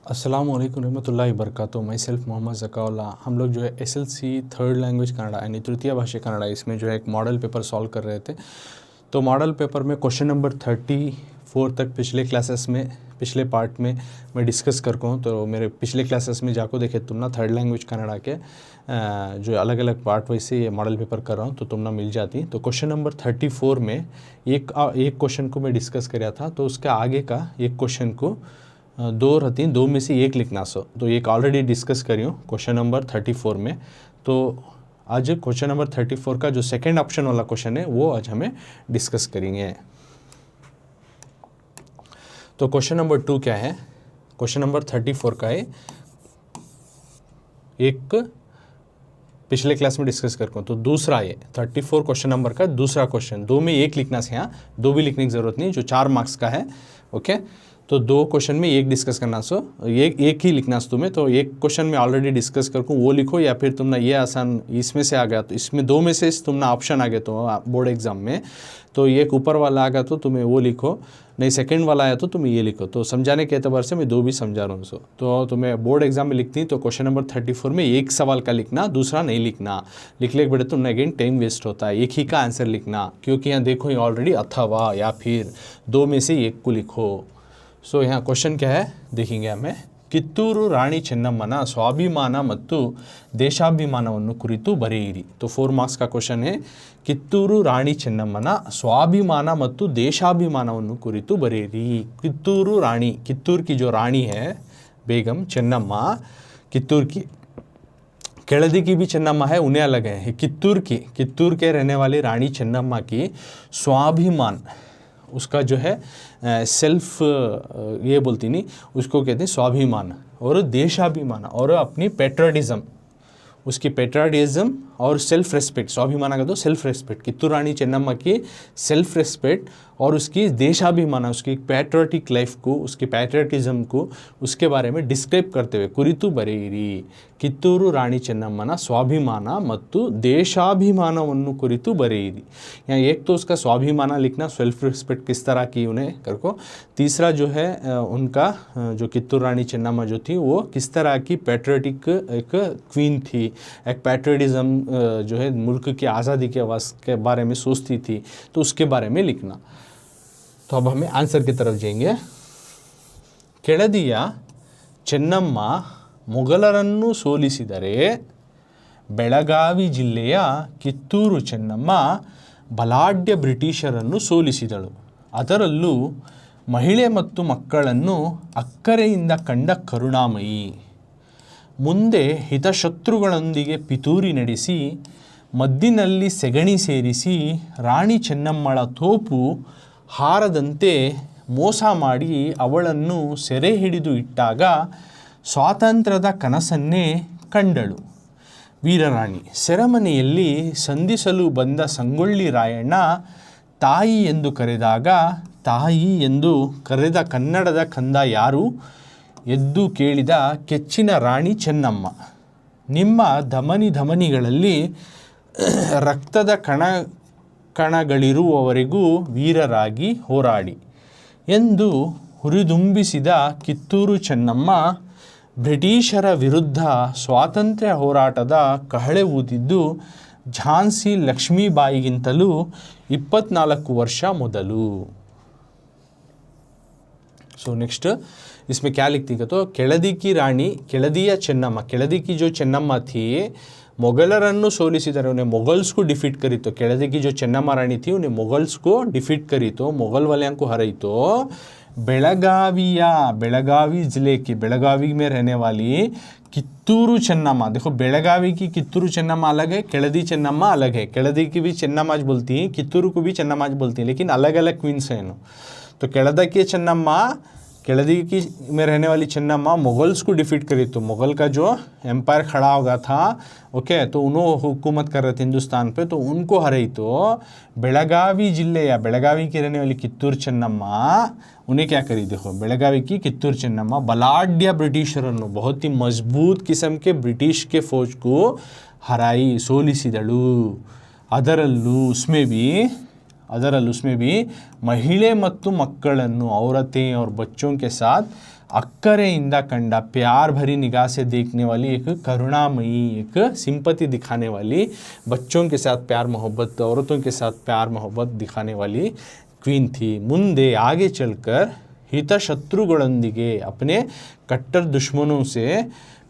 अस्सलाम वालेकुम रहमतुल्लाहि वबरकातुहू। My self Mohammad Zakaullah. हम लोग जो है एसएलसी थर्ड लैंग्वेज कन्नड़ा यानी तृतीय भाषा कन्नड़ा इसमें जो है एक मॉडल पेपर सॉल्व कर रहे थे। तो मॉडल पेपर में क्वेश्चन नंबर 34 तक पिछले क्लासेस में पिछले पार्ट में मैं डिस्कस कर हूँ। तो मेरे पिछले क्लासेस में जाको देखे तुमना थर्ड लैंग्वेज कन्नड़ा के जो अलग अलग पार्ट वैसे ये मॉडल पेपर कर रहा हूँ तो तुमना मिल जाती। तो क्वेश्चन नंबर 34 में एक क्वेश्चन को मैं डिस्कस कराया था। तो उसके आगे का एक क्वेश्चन को दो रहती, दो में से एक लिखना सो। तो एक ऑलरेडी डिस्कस करी हूँ क्वेश्चन नंबर 34 में। तो आज क्वेश्चन नंबर 34 का जो सेकंड ऑप्शन वाला क्वेश्चन है वो आज हमें डिस्कस करेंगे। तो क्वेश्चन नंबर 2 क्या है? क्वेश्चन नंबर 34 का है एक पिछले क्लास में डिस्कस करके तो दूसरा ये 34 क्वेश्चन नंबर का दूसरा क्वेश्चन, दो में एक लिखना से, यहाँ दो भी लिखने की ज़रूरत नहीं, जो 4 मार्क्स का है। ओके, तो दो क्वेश्चन में एक डिस्कस करना सो एक ही लिखना सो तुम्हें। तो एक क्वेश्चन में ऑलरेडी डिस्कस कर वो लिखो, या फिर तुमने ये आसान इसमें से आ गया तो इसमें दो में से तुमने ऑप्शन आ गया तो बोर्ड एग्जाम में तो एक ऊपर वाला आ गया तो तुम्हें वो लिखो, नहीं सेकंड वाला आया तो तुम्हें ये लिखो। तो समझाने के एतबार से मैं दो भी समझा रहा हूँ। सो तो तुम्हें बोर्ड एग्जाम में लिखती तो क्वेश्चन नंबर 34 में एक सवाल का लिखना, दूसरा नहीं लिखना। लिखने के बड़े तुमने अगेन टाइम वेस्ट होता है, एक ही का आंसर लिखना, क्योंकि यहाँ देखो ये ऑलरेडी अथवा या फिर दो में से एक को लिखो। सो यहाँ क्वेश्चन क्या है देखेंगे हमें। ಕಿತ್ತೂರು ರಾಣಿ ಚೆನ್ನಮ್ಮನ ಸ್ವಾಭಿಮಾನ ಮತ್ತು ದೇಶಾಭಿಮಾನವನ್ನು ಕುರಿತು ಬರೆಯಿರಿ। तो 4 मार्क्स का क्वेश्चन है, ಕಿತ್ತೂರು ರಾಣಿ ಚೆನ್ನಮ್ಮನ स्वाभिमान ಮತ್ತು ದೇಶಾಭಿಮಾನವನ್ನು ಕುರಿತು ಬರೆಯಿರಿ। ಕಿತ್ತೂರು रानी, कित्तूर की जो रानी है बेगम चेन्नम्मा, कित्तूर की, केळदी की भी चेन्नम्मा है, उन्हें अलग है। कित्तूर के रहने वाली रानी चेन्नम्मा की स्वाभिमान, उसका जो है सेल्फ ये बोलती नहीं, उसको कहते हैं स्वाभिमान, और देशाभिमान और अपनी पेट्रियटिज्म, उसकी पेट्रियटिज्म और सेल्फ रेस्पेक्ट। स्वाभिमान का तो सेल्फ रेस्पेक्ट, कित्तूर रानी चेन्नम्मा की सेल्फ रेस्पेक्ट और उसकी देशाभिमान, उसकी पैट्रियोटिक लाइफ को, उसकी पैट्रियटिज्म को, उसके बारे में डिस्क्राइब करते हुए कुरितु बरेइरी। ಕಿತ್ತೂರು ರಾಣಿ ಚೆನ್ನಮ್ಮನ स्वाभिमान ಮತ್ತು देशाभिमानವನ್ನು कुरितु बरेइरी। यहाँ एक तो उसका स्वाभिमान लिखना, सेल्फ रिस्पेक्ट किस तरह की उन्हें करको। तीसरा जो है उनका जो कित्तूर रानी चेन्नम्मा जो थी वो किस तरह की पैट्रियोटिक एक क्वीन थी, एक पैट्रियटिज्म जो है मुल्क की आज़ादी के आवाज़ के बारे में सोचती थी, तो उसके बारे में लिखना। तो अब हमें आंसर की तरफ जाएंगे। ಕೆಳದಿಯ ಚೆನ್ನಮ್ಮ ಮೊಘಲರನ್ನು ಸೋಲಿಸಿದರೆ ಬೆಳಗಾವಿ ಜಿಲ್ಲೆಯ ಕಿತ್ತೂರು ಚೆನ್ನಮ್ಮ ಬಲಾಢ್ಯ ಬ್ರಿಟಿಷರನ್ನು ಸೋಲಿಸಿದಳು. ಅದರಲ್ಲೂ ಮಹಿಳೆ ಮತ್ತು ಮಕ್ಕಳನ್ನು ಅಕ್ಕರೆಯಿಂದ ಕಂಡ ಕರುಣಾಮಯಿ. ಮುಂದೆ ಹಿತಶತ್ರುಗಳೊಂದಿಗೆ ಪಿತೂರಿ ನಡೆಸಿ ಮದ್ದಿನಲ್ಲಿ ಸೆಗಣಿ ಸೇರಿಸಿ ರಾಣಿ ಚೆನ್ನಮ್ಮಳ ತೋಪು ಹಾರದಂತೆ ಮೋಸ ಮಾಡಿ ಅವಳನ್ನು ಸೆರೆ ಹಿಡಿದು ಇಟ್ಟಾಗ ಸ್ವಾತಂತ್ರ್ಯದ ಕನಸನ್ನೇ ಕಂಡಳು. ವೀರರಾಣಿ ಸೆರೆಮನೆಯಲ್ಲಿ ಸಂಧಿಸಲು ಬಂದ ಸಂಗೊಳ್ಳಿ ರಾಯಣ್ಣ ತಾಯಿ ಎಂದು ಕರೆದಾಗ, ತಾಯಿ ಎಂದು ಕರೆದ ಕನ್ನಡದ ಕಂದ ಯಾರು ಎದ್ದು ಕೇಳಿದ ಕೆಚ್ಚಿನ ರಾಣಿ ಚೆನ್ನಮ್ಮ. ನಿಮ್ಮ ಧಮನಿಗಳಲ್ಲಿ ರಕ್ತದ ಕಣಗಳಿರುವವರೆಗೂ ವೀರರಾಗಿ ಹೋರಾಡಿ ಎಂದು ಹುರಿದುಂಬಿಸಿದ ಕಿತ್ತೂರು ಚೆನ್ನಮ್ಮ ಬ್ರಿಟಿಷರ ವಿರುದ್ಧ ಸ್ವಾತಂತ್ರ್ಯ ಹೋರಾಟದ ಕಹಳೆ ಊದಿದ್ದು ಝಾನ್ಸಿ ಲಕ್ಷ್ಮೀಬಾಯಿಗಿಂತಲೂ 24 ವರ್ಷ ಮೊದಲು. सो नेक्स्ट इसमें क्या लिखती है तो केळदी की रानी, केळदिया चेन्नम्मा, केळदी की जो चेन्नम्मा थी ಮೊಘಲರನ್ನು ಸೋಲಿಸಿದರೆ, उन्हें मोगल्स को डिफीट करी। तो केळदी की जो चेन्नम्मा रानी थी उन्हें मोगल्स को डिफीट करी, तो मोगल वाले को हराई। तो बेळगावी ज़िले की, बेळगावी में रहने वाली कित्तूरू चेन्नम्मा, देखो बेळगावी की कित्तूरू चेन्नम्मा अलग है, केळदी चेन्नम्मा अलग है। केळदी की भी चेन्नम्मा बोलती हैं, कित्तूरू को भी चेन्नम्मा बोलती हैं, लेकिन अलग अलग क्वींस हैं। तो केळदा की चेन्नम्मा, केळदी की में रहने वाली चेन्नम्मा मुगल्स को डिफीट करी। तो मुगल का जो एम्पायर खड़ा होगा था, ओके, तो उन्होंने हुकूमत कर रहे थे हिंदुस्तान पे, तो उनको हराई। तो बेळगावी जिले या बेळगावी की रहने वाली कित्तूर चेन्नम्मा उन्हें क्या करी, देखो बेळगावी की कित्तूर चेन्नम्मा बलाढ्य ब्रिटिशरನ್ನು, बहुत ही मजबूत किस्म के ब्रिटिश के फौज को हराई, ಸೋಲಿಸಿದಳು. ಅದರಲ್ಲೂ उसमें भी महिला ಮತ್ತು ಮಕ್ಕಳನ್ನು, औरतें और बच्चों के साथ अक्करेइंद कंड, प्यार भरी निगाह से देखने वाली, एक करुणामयी, एक सिंपति दिखाने वाली, बच्चों के साथ प्यार मोहब्बत, औरतों के साथ प्यार मोहब्बत दिखाने वाली क्वीन थी। मुंदे आगे चलकर हितशत्रुगळोंदिगे, अपने कट्टर दुश्मनों से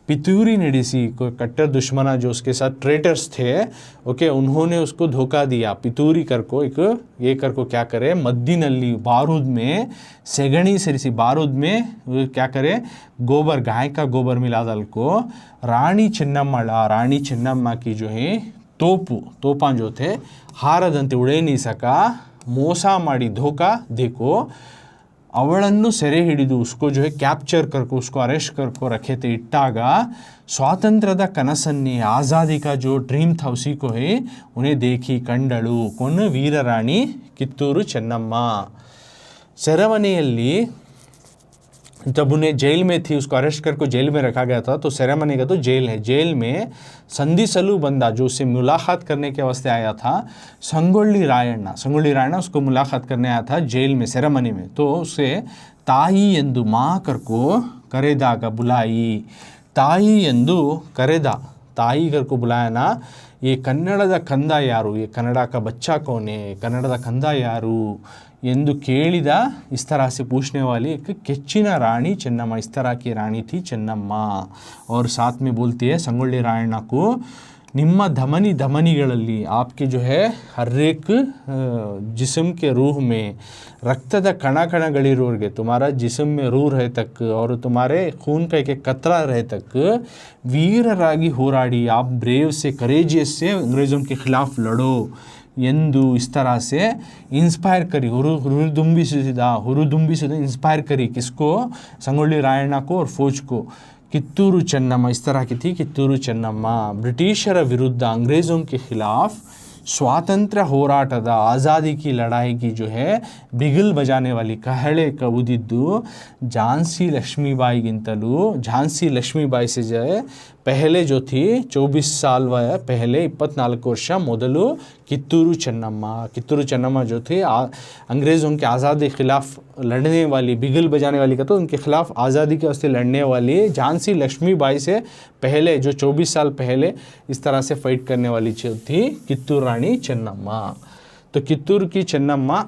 पितूरी नडिसी, कोई कट्टर दुश्मना जो उसके साथ ट्रेटर्स थे, ओके, उन्होंने उसको धोखा दिया। पितूरी कर को एक ये कर को क्या करे, मद्दिनल्ली, बारूद में सेगणी सेरिसी, बारूद में क्या करे, गोबर, गाय का गोबर मिला डाल को रानी ಚೆನ್ನಮ್ಮಳ, रानी ಚೆನ್ನಮ್ಮ की जो है तोपा जो थे हारदंते उड़े नहीं सका, मोसा माड़ी, धोखा देखो, ಅವಳನ್ನು ಸೆರೆ ಹಿಡಿದು उसको जो है कैप्चर करको, उसको अरेस्ट करको रखे थे, इट्टाग स्वातंत्र्यದ ಕನಸನ್ನೇ, आज़ादी का जो ड्रीम था उसी को है उन्हें देखी कंडಳು, कौन, वीर रानी कित्तूरू ಚೆನ್ನಮ್ಮ। सेरेमनिಯಲ್ಲಿ जब उन्हें जेल में थी, उसको अरेस्ट करके जेल में रखा गया था, तो सेरेमनी का तो जेल है, जेल में संधिसलु बंदा जो उससे मुलाकात करने के वास्ते आया था, संगोली रायಣ್ಣ उसको मुलाकात करने आया था जेल में, सेरेमनी में। तो उसे ताई ಎಂದು माँ करको करेदाग, बुलाई, ताई ಎಂದು करेदा, ताई करको बुलाया ना, ये कन्नड़ದ कंद यारू, ये कन्नड़ा का बच्चा कौन है, कन्नड़ದ कंद यारू ಎಂದು ಕೇಳಿದ, इस तरह से पूछने वाली एक ಕೆಚ್ಚಿನ रानी ಚೆನ್ನಮ್ಮ, इस तरह की रानी थी ಚೆನ್ನಮ್ಮ। और साथ में बोलती है संगोली रायಣ್ಣ को, ನಿಮ್ಮ धमनिಗಳಲ್ಲಿ, आपके जो है हर एक जिस्म के रूह में रक्तದ कणकणಗಳಿರೋರಿಗೆ, तुम्हारा जिस्म में रूह रहे तक और तुम्हारे खून का एक कतरा रहे तक वीररागी होराड़ी, आप ब्रेव से, करेजियस से अंग्रेज़ों के खिलाफ लड़ो ಎಂದು इस तरह से इंस्पायर करी, हुरुदुंबिಸಿದ इंस्पायर करी, किसको, संगोली रायಣ್ಣ को और फौज को। कित्तूरू ಚೆನ್ನಮ್ಮ इस तरह की थी कित्तूरू ಚೆನ್ನಮ್ಮ। ब्रिटिशर विरुद्ध, अंग्रेज़ों के खिलाफ स्वातंत्र्य होराटದ, आज़ादी की लड़ाई की जो है बिगल बजाने वाली, कहಳೆ ऊदिದ್ದು झांसी लक्ष्मीबाईगिंतलू, झांसी लक्ष्मीबाई से जो है पहले जो थी 24 साल पहले, 24 वर्ष ಮೊದಲು कित्तूरू ಚೆನ್ನಮ್ಮ जो थे अंग्रेज़ों के आज़ादी के खिलाफ लड़ने वाली, बिगल बजाने वाली का तो उनके खिलाफ आज़ादी के वास्ते लड़ने वाली झांसी लक्ष्मीबाई से पहले, जो 24 साल पहले इस तरह से फाइट करने वाली थी कित्तूर रानी ಚೆನ್ನಮ್ಮ। तो कित्तूर की ಚೆನ್ನಮ್ಮ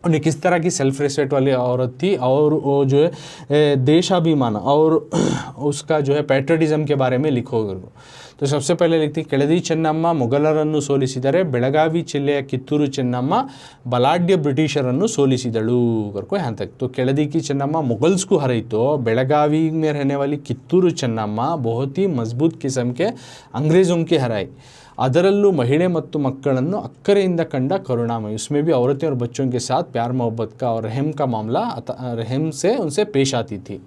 उन्हें किस तरह की सेल्फ रिस्पेक्ट वाली औरत थी, और वो जो है देशाभिमान और उसका जो है पैट्रियटिज्म के बारे में लिखोगे। तो सबसे पहले लिखती, ಕೆಳದಿ ಚೆನ್ನಮ್ಮ ಮೊಘಲರನ್ನು ಸೋಲಿಸಿದರೆ, ಬೆಳಗಾವಿ ಜಿಲ್ಲೆಯ ಕಿತ್ತೂರು ಚೆನ್ನಮ್ಮ बलाढ्य ब्रिटिशरನ್ನು ಸೋಲಿಸಿದಳು करको यहाँ तक। तो ಕೆಳದಿ की ಚೆನ್ನಮ್ಮ मुगल्स को हराई, तो बेलगावी में रहने वाली कित्तूरू ಚೆನ್ನಮ್ಮ बहुत ही मजबूत किस्म के अंग्रेज़ों की हराई। ಅದರಲ್ಲೂ ಮಹಿಳೆ ಮತ್ತು ಮಕ್ಕಳನ್ನು ಅಕ್ಕರೆಯಿಂದ ಕಂಡ ಕರುಣಾಮಯಿ, उसमें भी औरतें और बच्चों के साथ प्यार मोहब्बत का और रहम का मामला, रहम से उनसे पेश आती थी।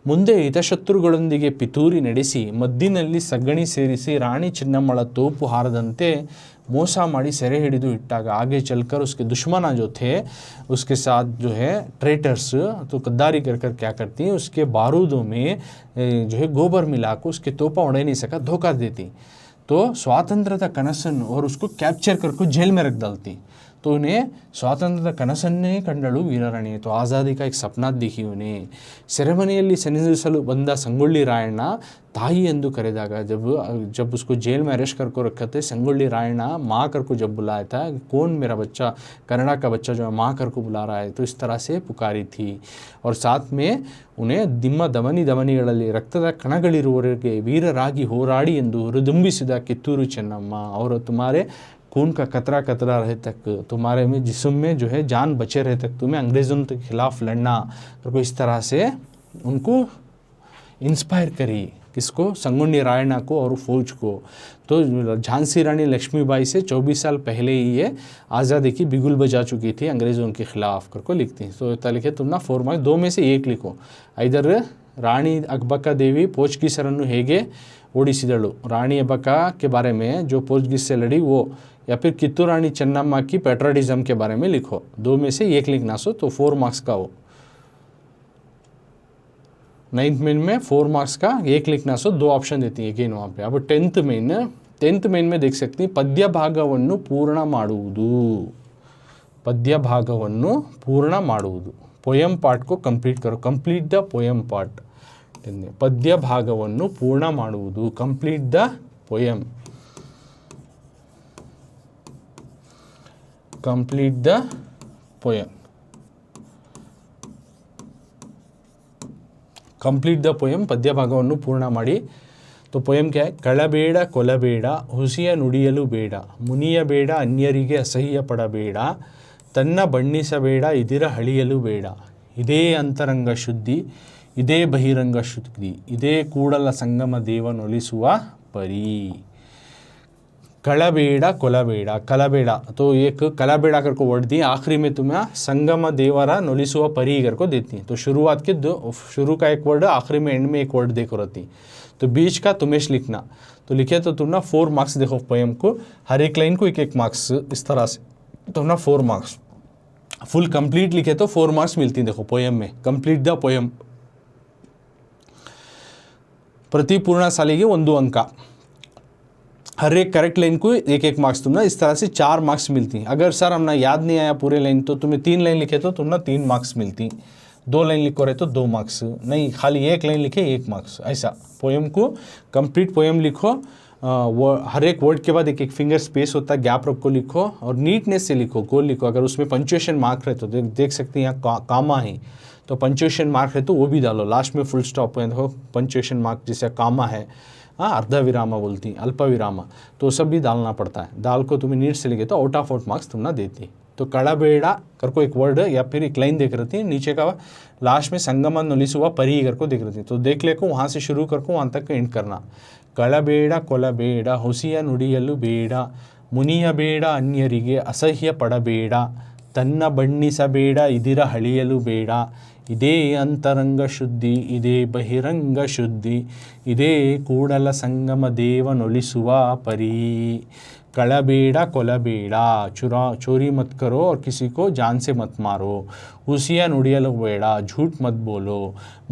ಮುಂದೆ ಹಿತಶತ್ರುಗಳೊಂದಿಗೆ ಪಿತೂರಿ ನಡೆಸಿ ಮದ್ದಿನಲ್ಲಿ ಸಗಣಿ ಸೇರಿಸಿ ರಾಣಿ ಚೆನ್ನಮ್ಮಳ ತೋಪು ಹಾರದಂತೆ ಮೋಸ ಮಾಡಿ ಸೆರೆ ಹಿಡಿದು ಇಟ್ಟಾಗ, आगे चलकर उसके दुश्मन जो थे उसके साथ जो है ट्रेटर्स, तो गद्दारी कर कर क्या करती हैं, उसके बारूदों में जो है गोबर मिलाकर उसके तोपा उड़ नहीं सका, धोखा देती। तो स्वातंत्र्यದ ಕನಸನ್ನು और उसको कैप्चर करके जेल में रख डालती। तो उन्हें स्वातंत्र्यದ ಕನಸನ್ನೇ ಕಂಡಳು ವೀರರಾಣಿ, तो आज़ादी का एक सपना दिखी उन्हें। सेरेमनिಯಲ್ಲಿ ಸನ್ನಿಧಿಸಲು ಬಂದ ಸಂಗೊಳ್ಳಿ ರಾಯಣ್ಣ ताई ಎಂದು करेदाग, जब उसको जेल में अरेस्ट करको रखा थे, संगोली रायಣ್ಣ माँ करको जब बुलाया था, कौन मेरा बच्चा, कन्नड़ा का बच्चा जो है माँ करको बुला रहा है, तो इस तरह से पुकारी थी। और साथ में उन्हें ನಿಮ್ಮ ಧಮನಿಗಳಲ್ಲಿ ರಕ್ತದ ಕಣಗಳಿರುವವರೆಗೆ ವೀರರಾಗಿ ಹೋರಾಡಿ ಎಂದು ಹುರಿದುಂಬಿಸಿದ ಕಿತ್ತೂರು ಚೆನ್ನಮ್ಮ, और तुम्हारे खून का कतरा रहे तक, तुम्हारे में जिस्म में जो है जान बचे रहे तक तुम्हें अंग्रेज़ों के खिलाफ लड़ना करको, इस तरह से उनको इंस्पायर करी। किसको, संगोली रायಣ್ಣ को और फौज को। तो झांसी रानी लक्ष्मीबाई से 24 साल पहले ही ये आज़ादी की बिगुल बजा चुकी थी अंग्रेज़ों के खिलाफ करको लिखती। तो लिखे तुम ना 4 मार्क्स, 2 में से 1 लिखो। इधर रानी अकबका देवी ಪೋರ್ಚುಗೀಸರನ್ನು ಹೇಗೆ ಓಡಿಸಿದಳು, रानी अकबका के बारे में जो पोर्चुगीज से लड़ी वो, या फिर कित्तूर रानी ಚೆನ್ನಮ್ಮ की पैट्रियटिज्म के बारे में लिखो। 2 में से 1 लिखना सो, तो 4 मार्क्स का हो। 9th मेन में 4 मार्क्स का 1 लिखना सो, 2 ऑप्शन देती है अगेन वहाँ पे। अब 10th मेन में देख सकते हैं, पद्य ಭಾಗವನ್ನು ಪೂರ್ಣ ಮಾಡುವುದು, ಪದ್ಯ ಭಾಗವನ್ನು ಪೂರ್ಣ ಮಾಡುವುದು। ಪೊಯಮ್ ಪಾರ್ಟ್ को ಕಂಪ್ಲೀಟ್ करो, ಕಂಪ್ಲೀಟ್ ದ ಪೊಯಮ್ ಪಾರ್ಟ್. ಪದ್ಯ ಭಾಗವನ್ನು ಪೂರ್ಣ ಮಾಡುವುದು, complete the poem, complete the poem, complete the poem, ಪದ್ಯ ಭಾಗವನ್ನು ಪೂರ್ಣ ಮಾಡಿ. तो पोयम क्या है? कळಬೇಡ ಕೊಲಬೇಡ ಹುಸಿಯ ನುಡಿಯಲು ಬೇಡ, ಮುನಿಯಬೇಡ ಅನ್ಯರಿಗೆ ಅಸಹ್ಯ ಪಡಬೇಡ, ತನ್ನ ಬಣ್ಣಿಸಬೇಡ ಇದಿರ ಹಳಿಯಲು ಬೇಡ, ಇದೇ ಅಂತರಂಗ ಶುದ್ಧಿ ಇದೇ ಬಹಿರಂಗ ಶುದ್ಧಿ ಇದೇ ಕೂಡಲ ಸಂಗಮ ದೇವನೊಲಿಸುವ परी. कळಬೇಡ ಕೊಲಬೇಡ, कलಬೇಡ तो एक कलಬೇಡ करके वर्ड दी, आखिरी में तुम्हें संगम देवरा नोलिसुआ परी करके देती है. तो शुरुआत के दो, शुरू का एक वर्ड, आखिरी में एंड में एक वर्ड देखो रहती. तो बीच का तुम्हें लिखना. तो लिखे तो तुम ना 4 मार्क्स देखो पोयम को, हर एक लाइन को एक मार्क्स इस तरह से, तो ना 4 मार्क्स. फुल कंप्लीट लिखे तो 4 मार्क्स मिलती हैं. देखो पोयम में कंप्लीट द पोयम, प्रति पूर्ण सालिगे 1 अंक, हर एक करेक्ट लाइन को एक मार्क्स तुम ना इस तरह से 4 मार्क्स मिलती हैं. अगर सर हमने याद नहीं आया पूरे लाइन तो तुम्हें 3 लाइन लिखे तो तुम ना 3 मार्क्स मिलती. 2 लाइन लिखो रहे तो 2 मार्क्स, नहीं खाली 1 लाइन लिखे 1 मार्क्स. ऐसा पोयम को कंप्लीट पोयम लिखो, हर एक वर्ड के बाद एक फिंगर स्पेस होता है, गैप रख को लिखो और नीटनेस से लिखो, गोल लिखो. अगर उसमें पंक्चुएशन मार्क रहे तो देख सकते हैं यहाँ कामा है तो पंक्चुएशन मार्क है तो वो भी डालो. लास्ट में फुल स्टॉप है देखो पंक्चुएशन मार्क, जैसे कामा है, हाँ अर्धा विरामा बोलती, अल्प विरामा, तो सब भी डालना पड़ता है. दाल को तुम्हें नीट से लिखे तो आउट ऑफ आउट मार्क्स तुम ना देती. तो कड़ाबेड़ा कर को एक वर्ड या फिर एक लाइन देख रही है, नीचे का लास्ट में संगमन नोलिसुआ परी कर को देख रही थी. तो देख ले को वहाँ से शुरू कर को वहाँ तक एंड करना. कळಬೇಡ ಕೊಲಬೇಡ ಹುಸಿಯ ನುಡಿಯಲು ಬೇಡ, ಮುನಿಯಬೇಡ ಅನ್ಯರಿಗೆ ಅಸಹ್ಯ ಪಡಬೇಡ, ತನ್ನ ಬಣ್ಣಿಸಬೇಡ ಇದಿರ ಹಳಿಯಲು ಬೇಡ, ಇದೇ ಅಂತರಂಗ ಶುದ್ಧಿ ಇದೇ ಬಹಿರಂಗ ಶುದ್ಧಿ ಇದೇ ಕೂಡಲ ಸಂಗಮ ದೇವನೊಲಿಸುವ ಪರಿ. कळಬೇಡ ಕೊಲಬೇಡ, चोरी मत करो और किसी को जान से मत मारो, ಹುಸಿಯ ನುಡಿಯಲು ಬೇಡ, झूठ मत बोलो,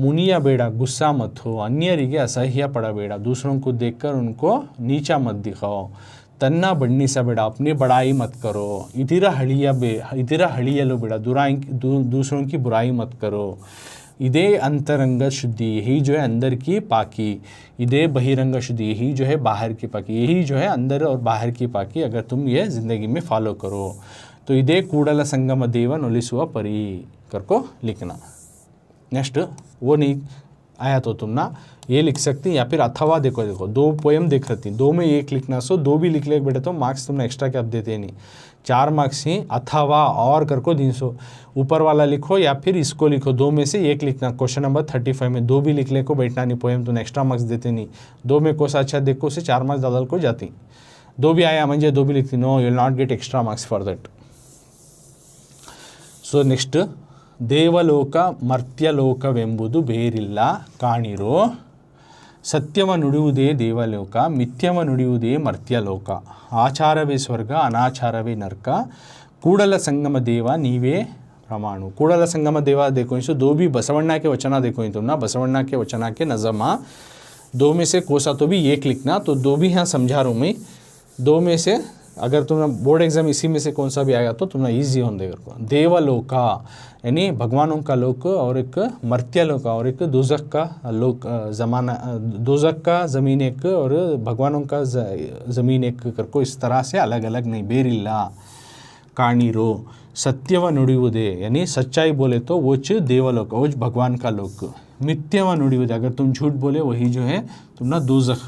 मुनिया बेड़ा गुस्सा मत हो, अन्यರಿಗೆ असह्य पड़ಬೇಡ, दूसरों को देखकर उनको नीचा मत दिखाओ, तन्ना बण्ಣಿಸಬೇಡ अपनी बड़ाई मत करो, इधर हड़ियलु बेड़ा दूसरों की बुराई मत करो, इदे अंतरंग शुद्धि यही जो है अंदर की पाकी, इदे बहिरंग शुद्धि यही जो है बाहर की पाकी, यही जो है अंदर और बाहर की पाकी. अगर तुम ये ज़िंदगी में फॉलो करो तो इदे कूडल संगम देव नोलिसुआ परी कर को लिखना. नेक्स्ट वो नहीं आया तो तुम ना ये लिख सकती या फिर अथवा देखो 2 पोएम देख रही थी, 2 में 1 लिखना, सो 2 भी लिख ले बेटे तो मार्क्स तुमने एक्स्ट्रा क्या देते नहीं, 4 मार्क्स ही अथवा और कर को 300 ऊपर वाला लिखो या फिर इसको लिखो, 2 में से 1 लिखना. क्वेश्चन नंबर 35 में 2 भी लिख ले को बैठना नहीं, पोएम तो एक्स्ट्रा मार्क्स देते नहीं. 2 में कोसा अच्छा देखो से 4 मार्क्स दादल को जाती. 2 भी आया म्हणजे 2 भी लिखती, no you will not get extra marks for that. So next, ದೇವಲೋಕ ಮರ್ತ್ಯಲೋಕವೆಂಬುದು ಬೇರಿಲ್ಲ ಕಾಣಿರೋ, ಸತ್ಯವ ನುಡಿಯುವುದೇ ದೇವಲೋಕ ಮಿಥ್ಯವ ನುಡಿಯುವುದೇ ಮರ್ತ್ಯಲೋಕ, ಆಚಾರವೇ ಸ್ವರ್ಗ ಅನಾಚಾರವೇ ನರ್ಕ, ಕೂಡಲ ಸಂಗಮ ದೇವ ನೀವೇ प्रमाणु. कूड़ल संगम देवा देखो इसो 2 भी बसवण्णा के वचना देखो तुम ना, बसवण्णा के वचना के नज़मा 2 में से कोसा तो भी 1 लिखना. तो 2 भी यहाँ समझा रहा हूँ मैं, 2 में से अगर तुमने बोर्ड एग्जाम इसी में से कौन सा भी आया तो तुम्हें ईजी होने देगा. देवलोका यानी भगवानों का लोक और एक मर्त्यलोक और एक दोजख का लोक ज़माना, दोजख का ज़मीन एक और भगवानों का ज़मीन एक करको इस तरह से अलग अलग नहीं. बेरिल्ला काणीरो, सत्यव नुडियुವುದೇ यानी सच्चाई बोले तो वो देवलोक, वो भगवान का लोक. मिथ्यव नुडियुವುದೇ अगर तुम झूठ बोले वही जो है तुम ना दोजख.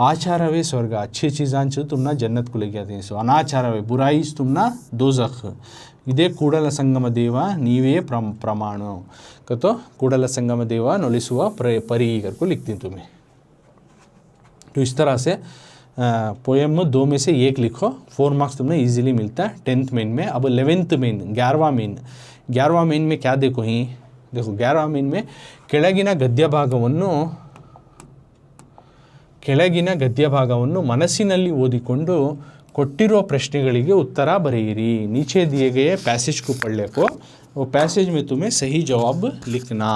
आचारवे स्वर्ग अच्छी चीज़ां तुम ना जन्नत को लेके आते हैं. सो अनाचारवे बुराई तुम ना दोजख. इदे कूडल संगम देव नीवे प्रमाण तो कूडल संगम देव नोलिसुआ परी करको लिखती तुम्हें. तो इस तरह से पोएम 2 में से 1 लिखो, 4 मार्क्स तुम्हें इजीली मिलता है 10th मेन में. अब 11th मेन 11वां मेन में क्या देखो ही देखो 11वां मेन में ಕೆಳಗಿನ ಗದ್ಯ ಭಾಗವನ್ನು ಮನಸ್ಸಿನಲ್ಲಿ ಓದಿಕೊಂಡು ಕೊಟ್ಟಿರುವ ಪ್ರಶ್ನೆಗಳಿಗೆ उत्तर बरेइरी. नीचे दिए गए पैसेज को पढ़ ले को, वो पैसेज में तुम्हें सही जवाब लिखना.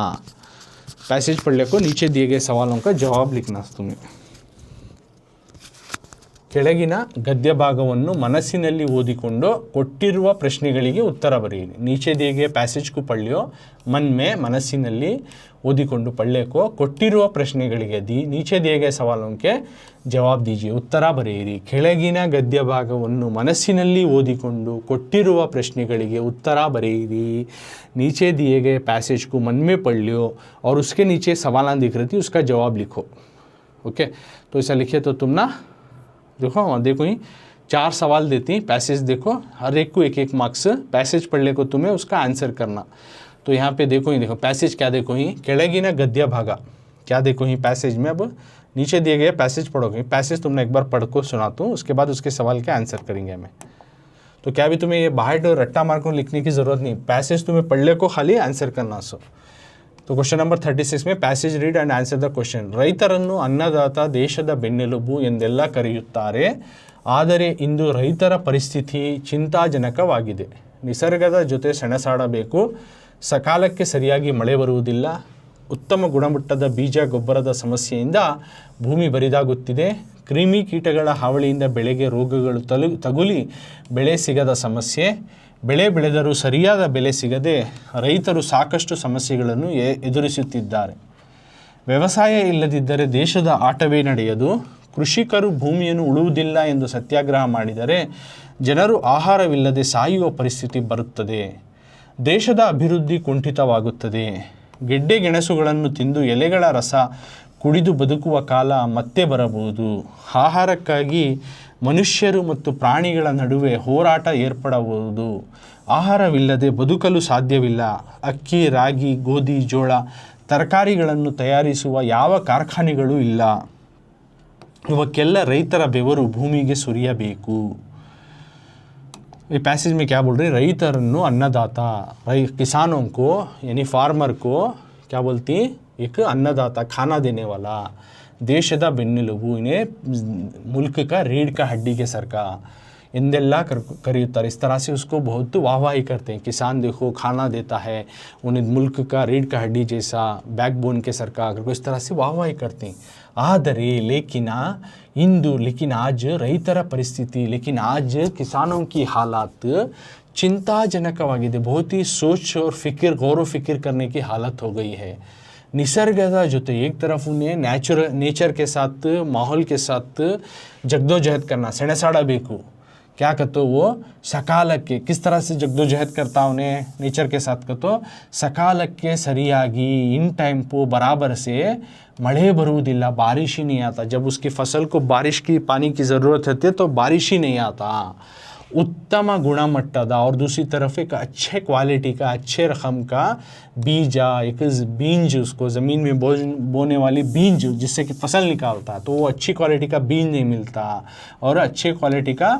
पैसेज पढ़ ले को नीचे दिए गए सवालों का जवाब लिखना तुम्हें. ಕೆಳಗಿನ ಗದ್ಯ ಭಾಗವನ್ನು ಮನಸ್ಸಿನಲ್ಲಿ ಓದಿಕೊಂಡು ಕೊಟ್ಟಿರುವ ಪ್ರಶ್ನೆಗಳಿಗೆ ಉತ್ತರ ಬರೆಯಿರಿ. नीचे दिए गए पैसेज को पढ़ियो, मन में ಮನಸ್ಸಿನಲ್ಲಿ ಓದಿಕೊಂಡು ಪಳ್ಳೆಕೋ ಕೊಟ್ಟಿರುವ ಪ್ರಶ್ನೆಗಳಿಗೆ नीचे दिए गए सवालों के जवाब दीजिए, ಉತ್ತರ ಬರೆಯಿರಿ. ಕೆಳಗಿನ ಗದ್ಯ ಭಾಗವನ್ನು ಮನಸ್ಸಿನಲ್ಲಿ ಓದಿಕೊಂಡು ಕೊಟ್ಟಿರುವ ಪ್ರಶ್ನೆಗಳಿಗೆ ಉತ್ತರ ಬರೆಯಿರಿ. नीचे दिए गए पैसेज को मन में पढ़ लियो और उसके नीचे सवाल दिख रही थी, उसका जवाब लिखो. ओके, तो ऐसा लिखे तो तुम ना देखो ही 4 सवाल देती, पैसेज देखो, हर एक को एक मार्क्स. पैसेज पढ़ने को तुम्हें उसका आंसर करना. तो यहाँ पे देखो ही, देखो पैसेज क्या, देखो ही ಕೆಳಗಿನ गद्य भागा क्या, देखो ही पैसेज में. अब नीचे दिए गए पैसेज पढ़ोगे. पैसेज तुमने एक बार पढ़ को सुनाता हूँ, उसके बाद उसके सवाल के आंसर करेंगे हमें. तो क्या भी तुम्हें ये बाहर रट्टा मार को लिखने की ज़रूरत नहीं, पैसेज तुम्हें पढ़ने को खाली आंसर करना. सो तो क्वेश्चन नंबर 36 में passage read and answer the question. ರೈತರನ್ನು ಅನ್ನದಾತ ದೇಶದ ಬೆನ್ನೆಲುಬು ಎಂದೆಲ್ಲ ಕರೆಯುತ್ತಾರೆ, ಆದರೆ ಇಂದು ರೈತರ ಪರಿಸ್ಥಿತಿ ಚಿಂತಾಜನಕವಾಗಿದೆ. ನಿಸರ್ಗದ ಜೊತೆ ಸೆಣಸಾಡಬೇಕು, ಸಕಾಲಕ್ಕೆ ಸರಿಯಾಗಿ ಮಳೆ ಬರುವುದಿಲ್ಲ, ಉತ್ತಮ ಗುಣಮಟ್ಟದ ಬೀಜ ಗೊಬ್ಬರದ ಸಮಸ್ಯೆಯಿಂದ ಭೂಮಿ ಬರಿದಾಗುತ್ತಿದೆ, ಕ್ರಿಮಿ ಕೀಟಗಳ ಹಾವಳಿಯಿಂದ ಬೆಳೆಗೆ ರೋಗಗಳು ತಗುಲಿ ಬೆಳೆ ಸಿಗದ ಸಮಸ್ಯೆ, ಬೆಳೆ ಬೆಳೆದರೂ ಸರಿಯಾದ ಬೆಲೆ ಸಿಗದೆ ರೈತರು ಸಾಕಷ್ಟು ಸಮಸ್ಯೆಗಳನ್ನು ಎದುರಿಸುತ್ತಿದ್ದಾರೆ. ವ್ಯವಸಾಯ ಇಲ್ಲದಿದ್ದರೆ ದೇಶದ ಆಟವೇ ನಡೆಯದು. ಕೃಷಿಕರು ಭೂಮಿಯನ್ನು ಉಳುವುದಿಲ್ಲ ಎಂದು ಸತ್ಯಾಗ್ರಹ ಮಾಡಿದರೆ ಜನರು ಆಹಾರವಿಲ್ಲದೆ ಸಾಯುವ ಪರಿಸ್ಥಿತಿ ಬರುತ್ತದೆ. ದೇಶದ ಅಭಿವೃದ್ಧಿ ಕುಂಠಿತವಾಗುತ್ತದೆ. ಗೆಡ್ಡೆ ಗೆಣಸುಗಳನ್ನು ತಿಂದು ಎಲೆಗಳ ರಸ ಕುಡಿದು ಬದುಕುವ ಕಾಲ ಮತ್ತೆ ಬರಬಹುದು. ಆಹಾರಕ್ಕಾಗಿ ಮನುಷ್ಯರು ಮತ್ತು ಪ್ರಾಣಿಗಳ ನಡುವೆ ಹೋರಾಟ ಏರ್ಪಡಬಹುದು. ಆಹಾರವಿಲ್ಲದೆ ಬದುಕಲು ಸಾಧ್ಯವಿಲ್ಲ. ಅಕ್ಕಿ, ರಾಗಿ, ಗೋಧಿ, ಜೋಳ, ತರಕಾರಿಗಳನ್ನು ತಯಾರಿಸುವ ಯಾವ ಕಾರ್ಖಾನೆಗಳೂ ಇಲ್ಲ. ಇವಕ್ಕೆಲ್ಲ ರೈತರ ಬೆವರು ಭೂಮಿಗೆ ಸುರಿಯಬೇಕು. ये पैसेज में क्या बोल रहे हैं, रईतरन्नु अन्नदाता, किसानों को यानी फार्मर को क्या बोलती, एक अन्नदाता खाना देने वाला, देशದ ಬೆನ್ನೆಲುಬು, इन्हें मुल्क का रीढ़ का हड्डी के सर का इंदेल्ला करेयुत्तारे. इस तरह से उसको बहुत वाहवाही करते हैं. किसान देखो खाना देता है, उन्हें मुल्क का रीढ़ का हड्डी जैसा बैकबोन के सर का, अगर इस तरह से वाहवाही करते हैं. ಆದರೆ लेकिन इंदु, लेकिन आज रईतर परिस्थिति, लेकिन आज किसानों की हालात चिंताजनकवाಗಿದೆ. बहुत ही सोच और फिक्र, गौर फिक्र करने की हालत हो गई है. निसर्गದ ಜೊತೆ एक तरफ उन्हें नेचर के साथ, माहौल के साथ जगदोजहद करना, ಸೆಣಸಾಡಬೇಕು. क्या कहते वो सकालಕ್ಕೆ, किस तरह से जगदोजहद करता उन्हें नेचर के साथ कहते सकालಕ್ಕೆ सरियागी इन टाइम को बराबर से मಳೆ ಬರುವುದಿಲ್ಲ, बारिश ही नहीं आता. जब उसकी फसल को बारिश की पानी की ज़रूरत होती है तो बारिश ही नहीं आता. उत्तम गुणमट्टदा और दूसरी तरफ एक अच्छे क्वालिटी का, अच्छे रकम का बीजा, एक बीज, उसको ज़मीन में बोने वाली बीज जिससे कि फसल निकालता है, तो वो अच्छी क्वालिटी का बीज नहीं मिलता. और अच्छे क्वालिटी का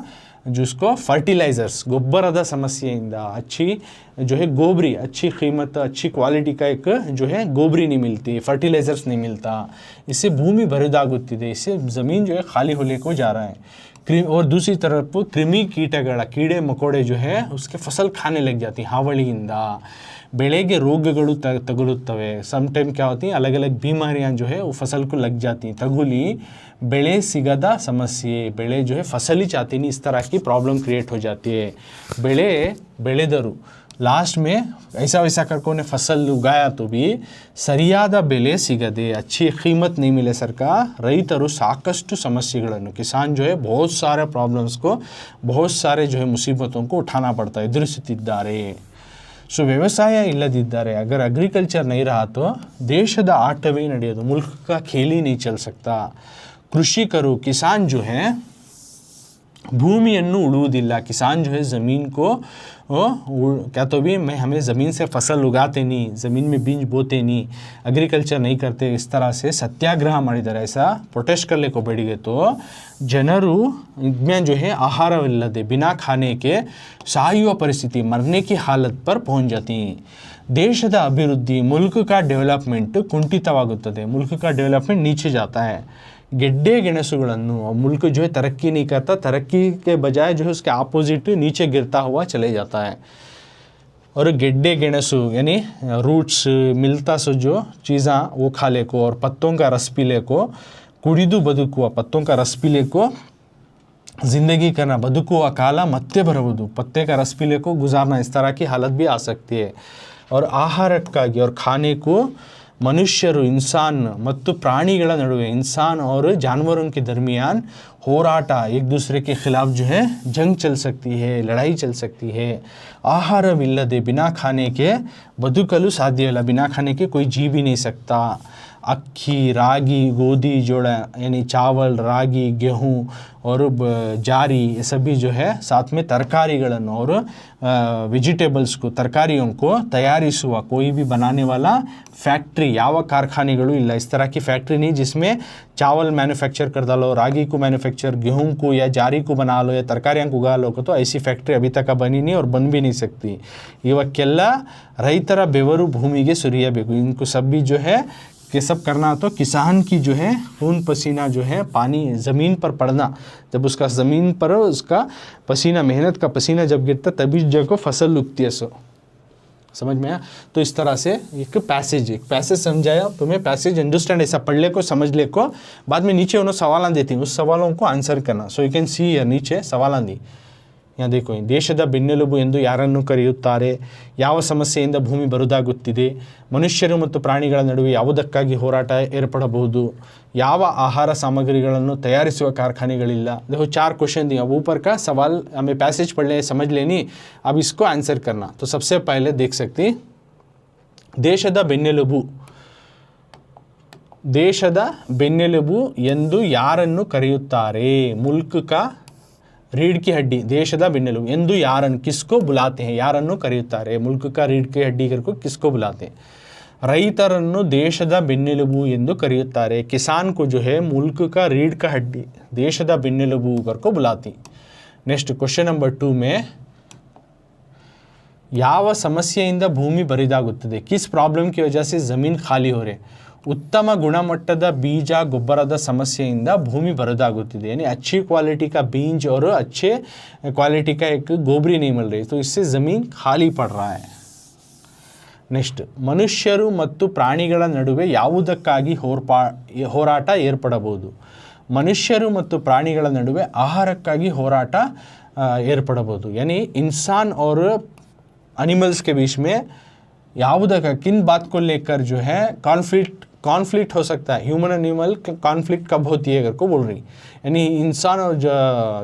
जिसको फर्टिलाइज़र्स, ಗೊಬ್ಬರದ ಸಮಸ್ಯೆಯಿಂದ अच्छी जो है गोबरी, अच्छी कीमत, अच्छी क्वालिटी का एक जो है गोबरी नहीं मिलती, फर्टिलाइज़र्स नहीं मिलता. इससे भूमि बरिदागुत्तिದೆ, इससे ज़मीन जो है खाली होने को जा रहा है. और दूसरी तरफ कृमि कीटಗಳ, कीड़े मकोड़े जो है उसके फसल खाने लग जाती हावಳಿಯಿಂದ. ಬೆಳೆಗೆ ರೋಗಗಳು ತಗುಲುತ್ತವೆ. सम टाइम क्या होती है, अलग अलग बीमारियां जो है वो फसल को लग जाती हैं. तगुली ಬೆಳೆ ಸಿಗದ ಸಮಸ್ಯೆ, ಬೆಳೆ जो है फसल ही चाहती नहीं, इस तरह की प्रॉब्लम क्रिएट हो जाती है. ಬೆಳೆ ಬೆಳೆದರು लास्ट में ऐसा वैसा करके उन्हें फसल उगाया तो भी ಸರಿಯಾದ ಬೆಲೆ ಸಿಗದೆ, अच्छी कीमत नहीं मिले सरकार, ರೈತರು ಸಾಕಷ್ಟು ಸಮಸ್ಯೆಗಳನ್ನು, किसान जो है बहुत सारे प्रॉब्लम्स को, बहुत सारे जो है मुसीबतों को उठाना पड़ता है, ಎದುರಿಸುತ್ತಿದ್ದಾರೆ. सो व्यवसाय इಲ್ಲದಿದ್ದರೆ, अगर एग्रीकल्चर नहीं रहा तो ದೇಶದ ಆಟವೇ ನಡೆಯೋದು, मुल्क का खेल ही नहीं चल सकता. कृषिकರು, किसान जो है भूमिಯನ್ನು ಉಳುವುದಿಲ್ಲ. किसान जो है ज़मीन को क्या तो भी मैं हमें ज़मीन से फसल उगाते नहीं, ज़मीन में बीज बोते नहीं, एग्रीकल्चर नहीं करते, इस तरह से सत्याग्रह ಮಾಡಿದ್ದಾರೆ. ऐसा प्रोटेस्ट करने को बैठ गए तो ಜನರು में जो है ಆಹಾರವಿಲ್ಲದೆ, बिना खाने के ಸಾಯುವ ಪರಿಸ್ಥಿತಿ, मरने की हालत पर पहुंच जाती हैं. ದೇಶದ ಅಭಿವೃದ್ಧಿ, मुल्क का डेवलपमेंट ಕುಂಠಿತವಾಗುತ್ತದೆ, मुल्क का डेवलपमेंट नीचे जाता है. ಗೆಡ್ಡೆ ಗೆಣಸುಗಳನ್ನು, मुल्क जो है तरक्की नहीं करता, तरक्की के बजाय जो है उसके अपोजिट नीचे गिरता हुआ चले जाता है. और ಗೆಡ್ಡೆ ಗೆಣಸು यानी रूट्स मिलता सो जो चीज़ा वो खा ले को, और पत्तों का रस पी ले को, कुड़िदु बदुकुआ, पत्तों का रस पी ले को ज़िंदगी करना, ಬದುಕುವ ಕಾಲ ಮತ್ತೆ ಬರುವುದು, पत्ते का रस पीने को गुजारना, इस तरह की हालत भी आ सकती है। और ಆಹಾರಕ್ಕಾಗಿ और खाने को ಮನುಷ್ಯರು इंसान ಮತ್ತು ಪ್ರಾಣಿಗಳ ನಡುವೆ, इंसान और जानवरों के दरमियान ಹೋರಾಟ, एक दूसरे के खिलाफ जो है जंग चल सकती है, लड़ाई चल सकती है। ಆಹಾರವಿಲ್ಲದೆ बिना खाने के ಬದುಕಲು ಸಾಧ್ಯವಿಲ್ಲ, बिना खाने के कोई जी भी नहीं सकता। अक्की, रागी, गोदी, जोड़ा यानी चावल, रागी, गेहूँ और जारी, ये सभी जो है साथ में तरकारीಗಳನ್ನು और वेजिटेबल्स को, तरकारियों को तैयारिಸುವ, कोई भी बनाने वाला फैक्ट्री, ಯಾವ कारखानेಗಳು ಇಲ್ಲ। इस तरह की फैक्ट्री नहीं जिसमें चावल मैन्युफैक्चर कर डालो, रागी को मैन्युफैक्चर, गेहूं को या जारी को बना लो या तरकारियाँ को उगा लो, तो ऐसी फैक्ट्री अभी तक बनी नहीं और बन भी नहीं सकती। ಇವಕ್ಕೆಲ್ಲ ರೈತರ ಬೆವರು ಭೂಮಿಗೆ ಸುರಿಯಬೇಕು। इनको सब भी जो है ये सब करना तो किसान की जो है खून पसीना जो है पानी ज़मीन पर पड़ना, जब उसका ज़मीन पर उसका पसीना, मेहनत का पसीना जब गिरता तभी जगह फसल उगती है। सो समझ में आया? तो इस तरह से एक पैसेज समझाया तुम्हें, पैसेज अंडरस्टैंड, ऐसा पढ़ ले को, समझ ले को, बाद में नीचे उन्होंने सवाल देती हैं, उस सवालों को आंसर करना। So you can see here नीचे सवाल दी, यहाँ देखो, ದೇಶದ ಬೆನ್ನೆಲುಬು ಎಂದು ಯಾರನ್ನು ಕರೆಯುತ್ತಾರೆ, ಯಾವ ಸಮಸ್ಯೆಯಿಂದ ಭೂಮಿ ಬರುದಾಗುತ್ತಿದೆ, ಮನುಷ್ಯರು ಮತ್ತು ಪ್ರಾಣಿಗಳ ನಡುವೆ ಯಾವುದಕ್ಕಾಗಿ ಹೋರಾಟ ಏರ್ಪಡಬಹುದು, ಯಾವ ಆಹಾರ ಸಾಮಗ್ರಿಗಳನ್ನು ತಯಾರಿಸುವ कारखानेಗಳಿಲ್ಲ। देखो 4 क्वेश्चन दिए, अब ऊपर का सवाल हमें पैसेज पढ़ ले, समझ लेनी, अब इसको आंसर करना। तो सबसे पहले देख सकती, ದೇಶದ ಬೆನ್ನೆಲುಬು, ದೇಶದ ಬೆನ್ನೆಲುಬು ಎಂದು ಯಾರನ್ನು ಕರೆಯುತ್ತಾರೆ, मुल्क का रीढ़ की हड्डी, ದೇಶದ ಬೆನ್ನೆಲುಬು ಎಂದು ಯಾರನ್ನು, किसको बुलाते हैं, ಯಾರನ್ನು ಕರೆಯುತ್ತಾರೆ, मुल्क का रीढ़ की हड्डी को किसको बुलाते हैं। ರೈತರನ್ನು ದೇಶದ ಬೆನ್ನೆಲುಬು ಎಂದು ಕರೆಯುತ್ತಾರೆ, किसान को जो है मुल्क का रीढ़ का हड्डी, ದೇಶದ ಬೆನ್ನೆಲುಬು को बुलाती। नेक्स्ट क्वेश्चन नंबर 2 में, ಯಾವ ಸಮಸ್ಯೆಯಿಂದ ಭೂಮಿ ಬರಿದಾಗುತ್ತದೆ, किस प्रॉब्लम की वजह से ज़मीन खाली हो रही है। उत्तम गुणमಟ್ಟದ ಬೀಜ ಗೊಬ್ಬರದ ಸಮಸ್ಯೆಯಿಂದ ಭೂಮಿ ಬರದಾಗುತ್ತಿದೆ, यानी अच्छी क्वालिटी का बीज और अच्छे क्वालिटी का एक गोबरी नहीं मिल रही, तो इससे ज़मीन खाली पड़ रहा है। ನೆಕ್ಸ್ಟ್, ಮನುಷ್ಯರು ಮತ್ತು ಪ್ರಾಣಿಗಳ ನಡುವೆ ಯಾವುದಕ್ಕಾಗಿ ಹೋರಾಟ ಏರ್ಪಡಬಹುದು, ಮನುಷ್ಯರು ಮತ್ತು ಪ್ರಾಣಿಗಳ ನಡುವೆ ಆಹಾರಕ್ಕಾಗಿ ಹೋರಾಟ ಏರ್ಪಡಬಹುದು, यानी इंसान और एनिमल्स के बीच में ಯಾವುದಕ್ಕೆ, किन बात को लेकर जो है कॉन्फ्लिक्ट हो सकता है। ह्यूमन एनिमल कॉन्फ्लिक्ट कब होती है अगर को बोल रही, यानी इंसान और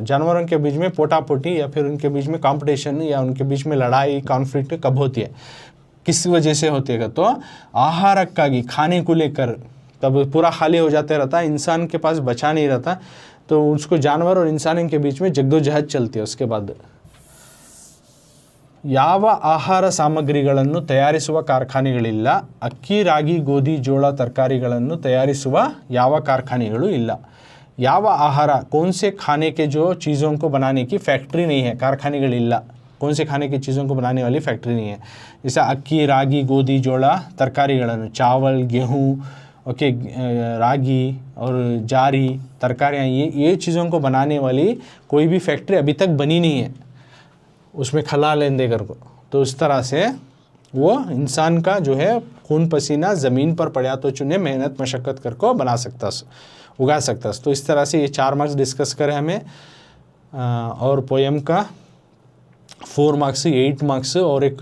जानवरों के बीच में पोटापोटी या फिर उनके बीच में कंपटीशन या उनके बीच में लड़ाई कॉन्फ्लिक्ट कब होती है, किस वजह से होती है। तो आहारक्कागी, खाने को लेकर, तब पूरा खाली हो जाते रहता है, इंसान के पास बचा नहीं रहता, तो उसको जानवर और इंसान के बीच में जद्दोजहद चलती है। उसके बाद ಯಾವ ಆಹಾರ ಸಾಮಗ್ರಿಗಳನ್ನು ತಯಾರಿಸುವ ಕಾರ್ಖಾನೆಗಳಿಲ್ಲ, ಅಕ್ಕಿ, ರಾಗಿ, ಗೋಧಿ, ಜೋಳ, ತರಕಾರಿಗಳನ್ನು ತಯಾರಿಸುವ ಯಾವ कारखानेಗಳು ಇಲ್ಲ। ಯಾವ ಆಹಾರ, कौन से खाने के जो चीज़ों को बनाने की फैक्ट्री नहीं है, कारखानेಗಳಿಲ್ಲ, कौन से खाने की चीज़ों को बनाने वाली फैक्ट्री नहीं है। जैसे अक्की, रागी, गोदी, ಜೋಳ, ತರಕಾರಿಗಳನ್ನು, चावल, गेहूँ, ओके, रागी और जारी, तरकारियाँ, ये चीज़ों को बनाने वाली कोई भी फैक्ट्री अभी तक बनी नहीं है, उसमें खला लेंदे कर को। तो इस तरह से वो इंसान का जो है खून पसीना ज़मीन पर पड़ा तो चुने, मेहनत मशक्क़त कर को बना सकता, उगा सकता। तो इस तरह से ये 4 मार्क्स डिस्कस करें हमें, और पोएम का 4 मार्क्स, 8 मार्क्स और एक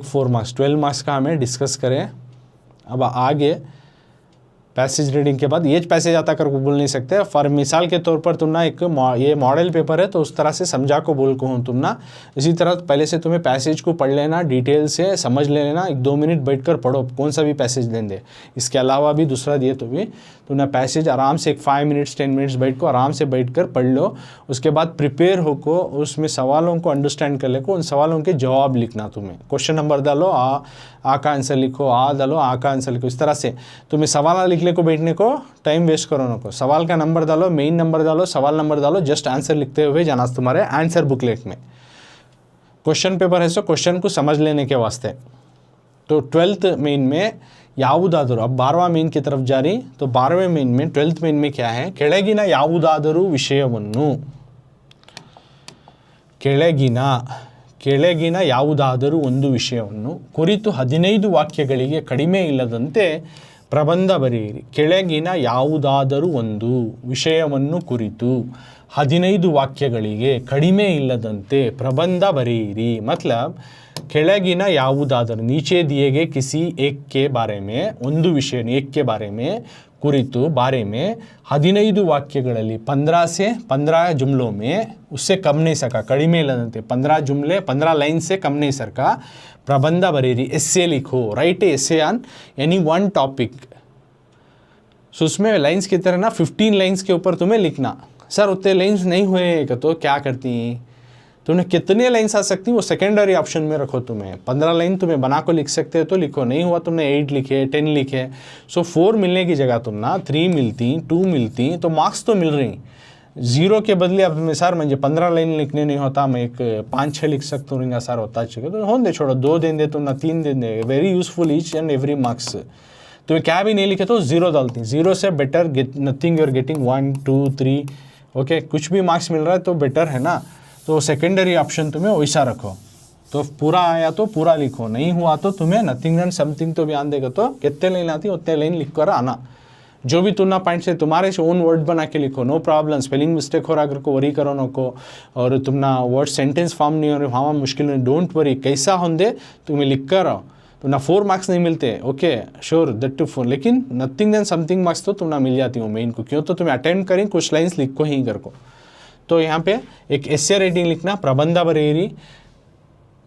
4 मार्क्स, 12 मार्क्स का हमें डिस्कस करें। अब आगे पैसेज रीडिंग के बाद ये पैसेज आता कर को बोल नहीं सकते। फॉर मिसाल के तौर पर तुम ना एक ये मॉडल पेपर है, तो उस तरह से समझा को बोल को हूँ तुम ना, इसी तरह पहले से तुम्हें पैसेज को पढ़ लेना, डिटेल से समझ लेना, 1-2 मिनट बैठकर पढ़ो, कौन सा भी पैसेज लें दे। इसके अलावा भी दूसरा दिए तो भी तुम ना पैसेज आराम से 5 मिनट्स 10 मिनट्स बैठ को आराम से बैठ कर पढ़ लो। उसके बाद प्रिपेयर हो को उसमें सवालों को अंडरस्टैंड कर ले को, उन सवालों के जवाब लिखना। तुम्हें क्वेश्चन नंबर डालो, आ का आंसर लिखो, आ डालो, आ का आंसर लिखो। इस तरह से तुम्हें सवाल लिखने को बैठने को टाइम वेस्ट करो ना को, सवाल का नंबर डालो, मेन नंबर डालो, सवाल नंबर डालो, जस्ट आंसर लिखते हुए जाना तुम्हारे आंसर बुकलेट में। क्वेश्चन पेपर है, सो क्वेश्चन को समझ लेने के वास्ते। तो 12th मेन में ಯಾವುದಾದರೂ, अब 12वां मेन की तरफ जा रही, तो 12वें मेन में 12th मेन में क्या है, ಕೆಳಗಿನ ಯಾವುದಾದರೂ ವಿಷಯವನ್ನು, ಕೆಳಗಿನ ಯಾವುದಾದರೂ ಒಂದು ವಿಷಯವನ್ನು ಕುರಿತು 15 ವಾಕ್ಯಗಳಿಗೆ ಕಡಿಮೆ ಇಲ್ಲದಂತೆ ಪ್ರಬಂಧ ಬರೆಯಿರಿ. ಕೆಳಗಿನ ಯಾವುದಾದರೂ ಒಂದು ವಿಷಯವನ್ನು ಕುರಿತು 15 ವಾಕ್ಯಗಳಿಗೆ ಕಡಿಮೆ ಇಲ್ಲದಂತೆ ಪ್ರಬಂಧ ಬರೆಯಿರಿ. मतलब ಕೆಳಗಿನ ಯಾವುದಾದರೂ नीचे दिए गए किसी एक के बारे में ಒಂದು ವಿಷಯ एक के बारे में ಕುರಿತು बारे में 15 ವಾಕ್ಯಗಳಲ್ಲಿ 15 से 15 जुमलों में उससे कम नहीं सका कಡಿಮೆ ಇಲ್ಲದಂತೆ 15 जुमले 15 लाइन से कम नहीं सका प्रबंध बरेरी. एस्से लिखो. Write essay on any one topic. So उसमें लाइन्स की तरह ना 15 लाइन्स के ऊपर तुम्हें लिखना. सर उतने लाइन्स नहीं हुए तो क्या करती, तुम्हें कितने लाइन्स आ सकती वो सेकेंडरी ऑप्शन में रखो. तुम्हें 15 लाइन तुम्हें बना को लिख सकते हो तो लिखो. नहीं हुआ तुमने 8 लिखे 10 लिखे. सो 4 मिलने की जगह तुम ना 3 मिलती 2 मिलती तो मार्क्स तो मिल रही. 0 के बदले अब मैं सर मुझे 15 लाइन लिखने नहीं होता, मैं एक 5-6 लिख सकता हूँ सर होता चाहिए तो हो दे छोड़ो. 2 दिन दे तुम ना 3 दिन दे. Very useful each and every marks. तुम्हें क्या भी नहीं लिखे तो 0 डालती. 0 से better nothing you are getting 1 2 3. Okay कुछ भी मार्क्स मिल रहा है तो बेटर है ना. तो सेकेंडरी ऑप्शन तुम्हें वैसा रखो. तो पूरा आया तो पूरा लिखो, नहीं हुआ तो तुम्हें नथिंग एंड समथिंग तो भी आन देगा. तो कितने लाइन आती उतने लाइन लिख कर आना. जो भी तुलना पॉइंट से तुम्हारे से ओन वर्ड बना के लिखो. No problem. स्पेलिंग मिस्टेक हो रहा अगर को वरी करो नो को. और तुम ना वर्ड सेंटेंस फॉर्म नहीं हो रहे वहाँ मुश्किल नहीं. Don't worry. कैसा होंदे तुम्हें लिख कर आओ. तो ना 4 मार्क्स नहीं मिलते. Okay sure that to 4. लेकिन नथिंग एंड समथिंग मार्क्स तो तुम ना मिल जाती हो मेन को. क्यों तो तुम्हें अटेम्प्ट करें कुछ लाइन्स लिखो ही कर को. तो यहाँ पे एक एस्से रेटिंग लिखना. प्रबंध बरेरी.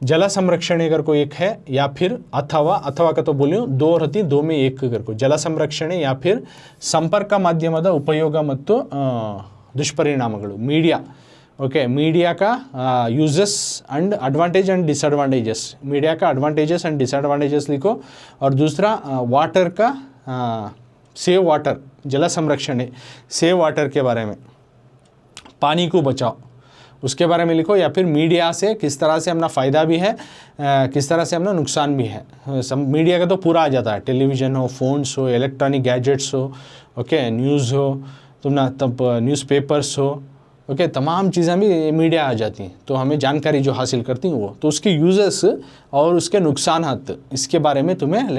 जल संरक्षण अगर को एक है या फिर अथवा का तो बोलियो 2 रहती 2 में 1 कर को जल संरक्षण या फिर संपर्क माध्यमದ ಉಪಯೋಗ ಮತ್ತು ದುಷ್ಪರಿಣಾಮಗಳು. मीडिया. ओके मीडिया का uses and advantage and disadvantages. Media का एडवांटेजेस एंड डिसएडवांटेजेस लिखो. और दूसरा वाटर का सेव वाटर जल संरक्षण है सेव वाटर के बारे में पानी को बचाओ उसके बारे में लिखो. या फिर मीडिया से किस तरह से अपना फ़ायदा भी है किस तरह से अपना नुकसान भी है. मीडिया का तो पूरा आ जाता है. टेलीविज़न हो फ़ोन्स हो इलेक्ट्रॉनिक गैजेट्स हो ओके न्यूज़ हो तुम ना तब न्यूज़पेपर्स हो ओके तमाम चीज़ें भी मीडिया आ जाती हैं. तो हमें जानकारी जो हासिल करती हैं वो तो उसके यूज़र्स और उसके नुकसानात इसके बारे में तुम्हें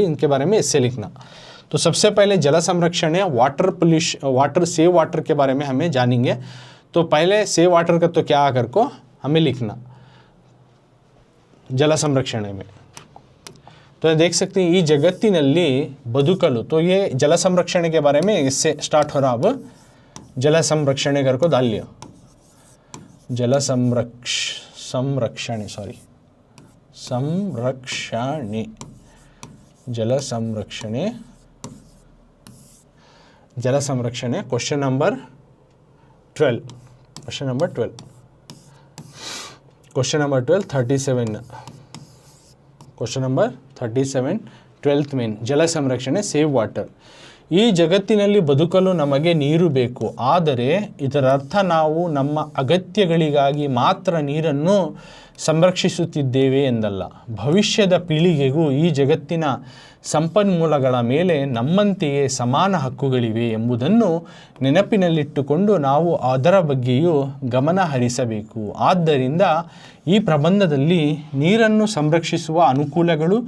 इनके बारे में इससे लिखना. तो सबसे पहले जल संरक्षण है वाटर सेव वाटर के बारे में हमें जानेंगे. तो पहले सेव वाटर का तो क्या कर को हमें लिखना जल संरक्षण में. तो देख सकते हैं ये जगत्तिनल्ली बदुकलु. तो ये जल संरक्षण के बारे में इससे स्टार्ट हो रहा. अब जल संरक्षण कर को डाल लियो. जल संरक्षण जल संरक्षण question number 12 question number 12 37 question number 37 12th main ಜಲ ಸಂರಕ್ಷಣೆ ಸೇವ್ ವಾಟರ್. ಈ ಜಗತ್ತಿನಲ್ಲಿ ಬದುಕಲು ನಮಗೆ ನೀರು ಬೇಕು. ಆದರೆ ಇದರ ಅರ್ಥ ನಾವು ನಮ್ಮ ಅಗತ್ಯಗಳಿಗಾಗಿ ಮಾತ್ರ ನೀರನ್ನು ಸಂರಕ್ಷಿಸುತ್ತಿದ್ದೇವೆ ಎಂದಲ್ಲ. ಭವಿಷ್ಯದ ಪೀಳಿಗೆಗೂ ಈ ಜಗತ್ತಿನ ಸಂಪನ್ಮೂಲಗಳ ಮೇಲೆ ನಮ್ಮಂತೆಯೇ ಸಮಾನ ಹಕ್ಕುಗಳಿವೆ ಎಂಬುದನ್ನು ನೆನಪಿನಲ್ಲಿಟ್ಟುಕೊಂಡು ನಾವು ಅದರ ಬಗ್ಗೆಯೂ ಗಮನ ಹರಿಸಬೇಕು. ಆದ್ದರಿಂದ ಈ ಪ್ರಬಂಧದಲ್ಲಿ ನೀರನ್ನು ಸಂರಕ್ಷಿಸುವ ಅನುಕೂಲಗಳು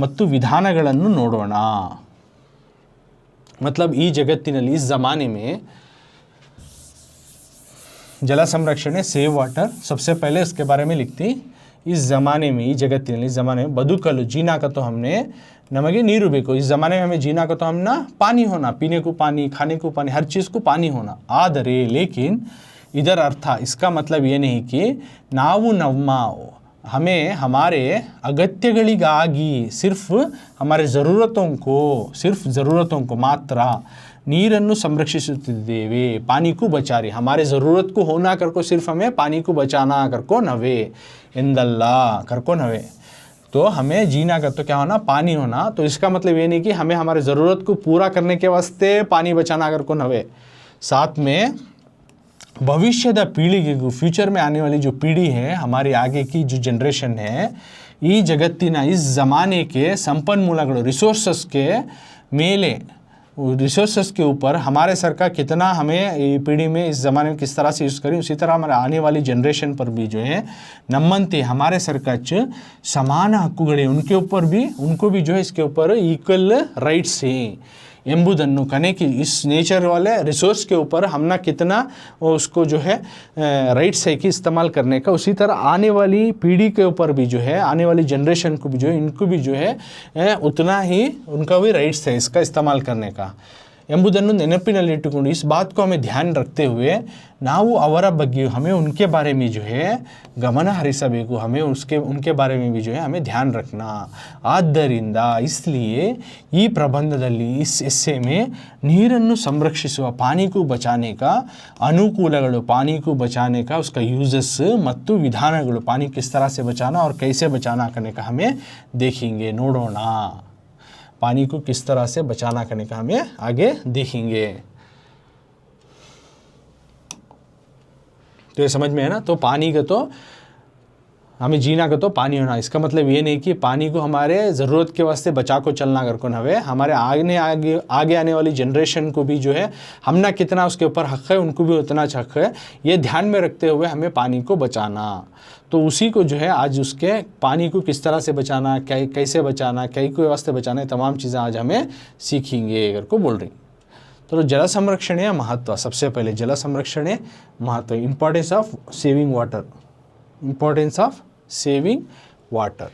ಮತ್ತು ವಿಧಾನಗಳನ್ನು ನೋಡೋಣ. मतलब ई जगत्तिनल्ली इस ज़माने में जल संरक्षण है सेव वाटर सबसे पहले उसके बारे में लिखती. इस ज़माने में ई जगत्तिनल्ली इस ज़माने में बदुकलु जीना का तो हमने नमगे नीरू बेको. इस ज़माने में हमें जीना का तो हम ना पानी होना पीने को पानी खाने को पानी हर चीज़ को पानी होना. आदरे लेकिन इधर अर्थ इसका मतलब ये नहीं कि नावु नम्म हमें हमारे अगत्यಗಳಿಗಾಗಿ सिर्फ हमारे ज़रूरतों को मात्र ನೀರನ್ನು ಸಂರಕ್ಷಿಸುತ್ತಿದ್ದೇವೆ. पानी को बचा रही हमारे ज़रूरत को होना कर को सिर्फ हमें पानी को बचाना कर को नवे इंदल्ला कर को नवे. तो हमें जीना कर तो क्या होना पानी होना. तो इसका मतलब ये नहीं कि हमें हमारे ज़रूरत को पूरा करने के वास्ते पानी बचाना कर को नवे. साथ में भविष्य पीढ़ी फ्यूचर में आने वाली जो पीढ़ी है हमारी आगे की जो जनरेशन है ಈ ಜಗತ್ತಿನ इस ज़माने के ಸಂಪನ್ಮೂಲಗಳು रिसोर्सेस के ಮೇಲೆ रिसोर्सेस के ऊपर हमारे सरकार कितना हमें ये पीढ़ी में इस ज़माने में किस तरह से यूज़ करें, उसी तरह हमारे आने वाली जनरेशन पर भी जो है नम्मंते हमारे सरकार समान हक्कुगळे उनके ऊपर भी उनको भी जो है इसके ऊपर इक्वल राइट्स हैं ಎಂಬುದನ್ನು कने कि इस नेचर वाले रिसोर्स के ऊपर हमने कितना उसको जो है राइट्स है कि इस्तेमाल करने का, उसी तरह आने वाली पीढ़ी के ऊपर भी जो है आने वाली जनरेशन को भी जो है इनको भी जो है उतना ही उनका भी राइट्स है इसका इस्तेमाल करने का ಎಂಬುದನ್ನು ನೆನಪಿನಲ್ಲಿಟ್ಟುಕೊಂಡು इस बात को हमें ध्यान रखते हुए ನಾವು ಅವರ ಬಗ್ಗೆ हमें उनके बारे में जो है गमन हरिसಬೇಕು, हमें उनके बारे में भी जो है हमें ध्यान रखना। ಆದ್ದರಿಂದ इसलिए ಈ ಪ್ರಬಂಧದಲ್ಲಿ इस हिस्से में ನೀರನ್ನು ಸಂರಕ್ಷಿಸುವ पानी को बचाने का अनुकूलಗಳು, पानी को बचाने का उसका यूजेस ಮತ್ತು विधानಗಳು, पानी किस तरह से बचाना और कैसे बचाना करने का हमें देखेंगे, ನೋಡೋಣ। पानी को किस तरह से बचाना करने का हमें आगे देखेंगे। तो ये समझ में है ना। तो पानी का तो हमें जीना का तो पानी होना, इसका मतलब ये नहीं कि पानी को हमारे ज़रूरत के वास्ते बचा को चलना कर को नवे, हमारे आगे आने वाली जनरेशन को भी जो है हमने कितना उसके ऊपर हक़ है उनको भी उतना हक़ है, ये ध्यान में रखते हुए हमें पानी को बचाना। तो उसी को जो है आज उसके पानी को किस तरह से बचाना, कैसे बचाना, कई के वास्ते बचाना, तमाम चीज़ें आज हमें सीखेंगे अगर को बोल रही। तो जल संरक्षण या महत्व, सबसे पहले जल संरक्षण महत्व, importance of saving water, importance of saving water.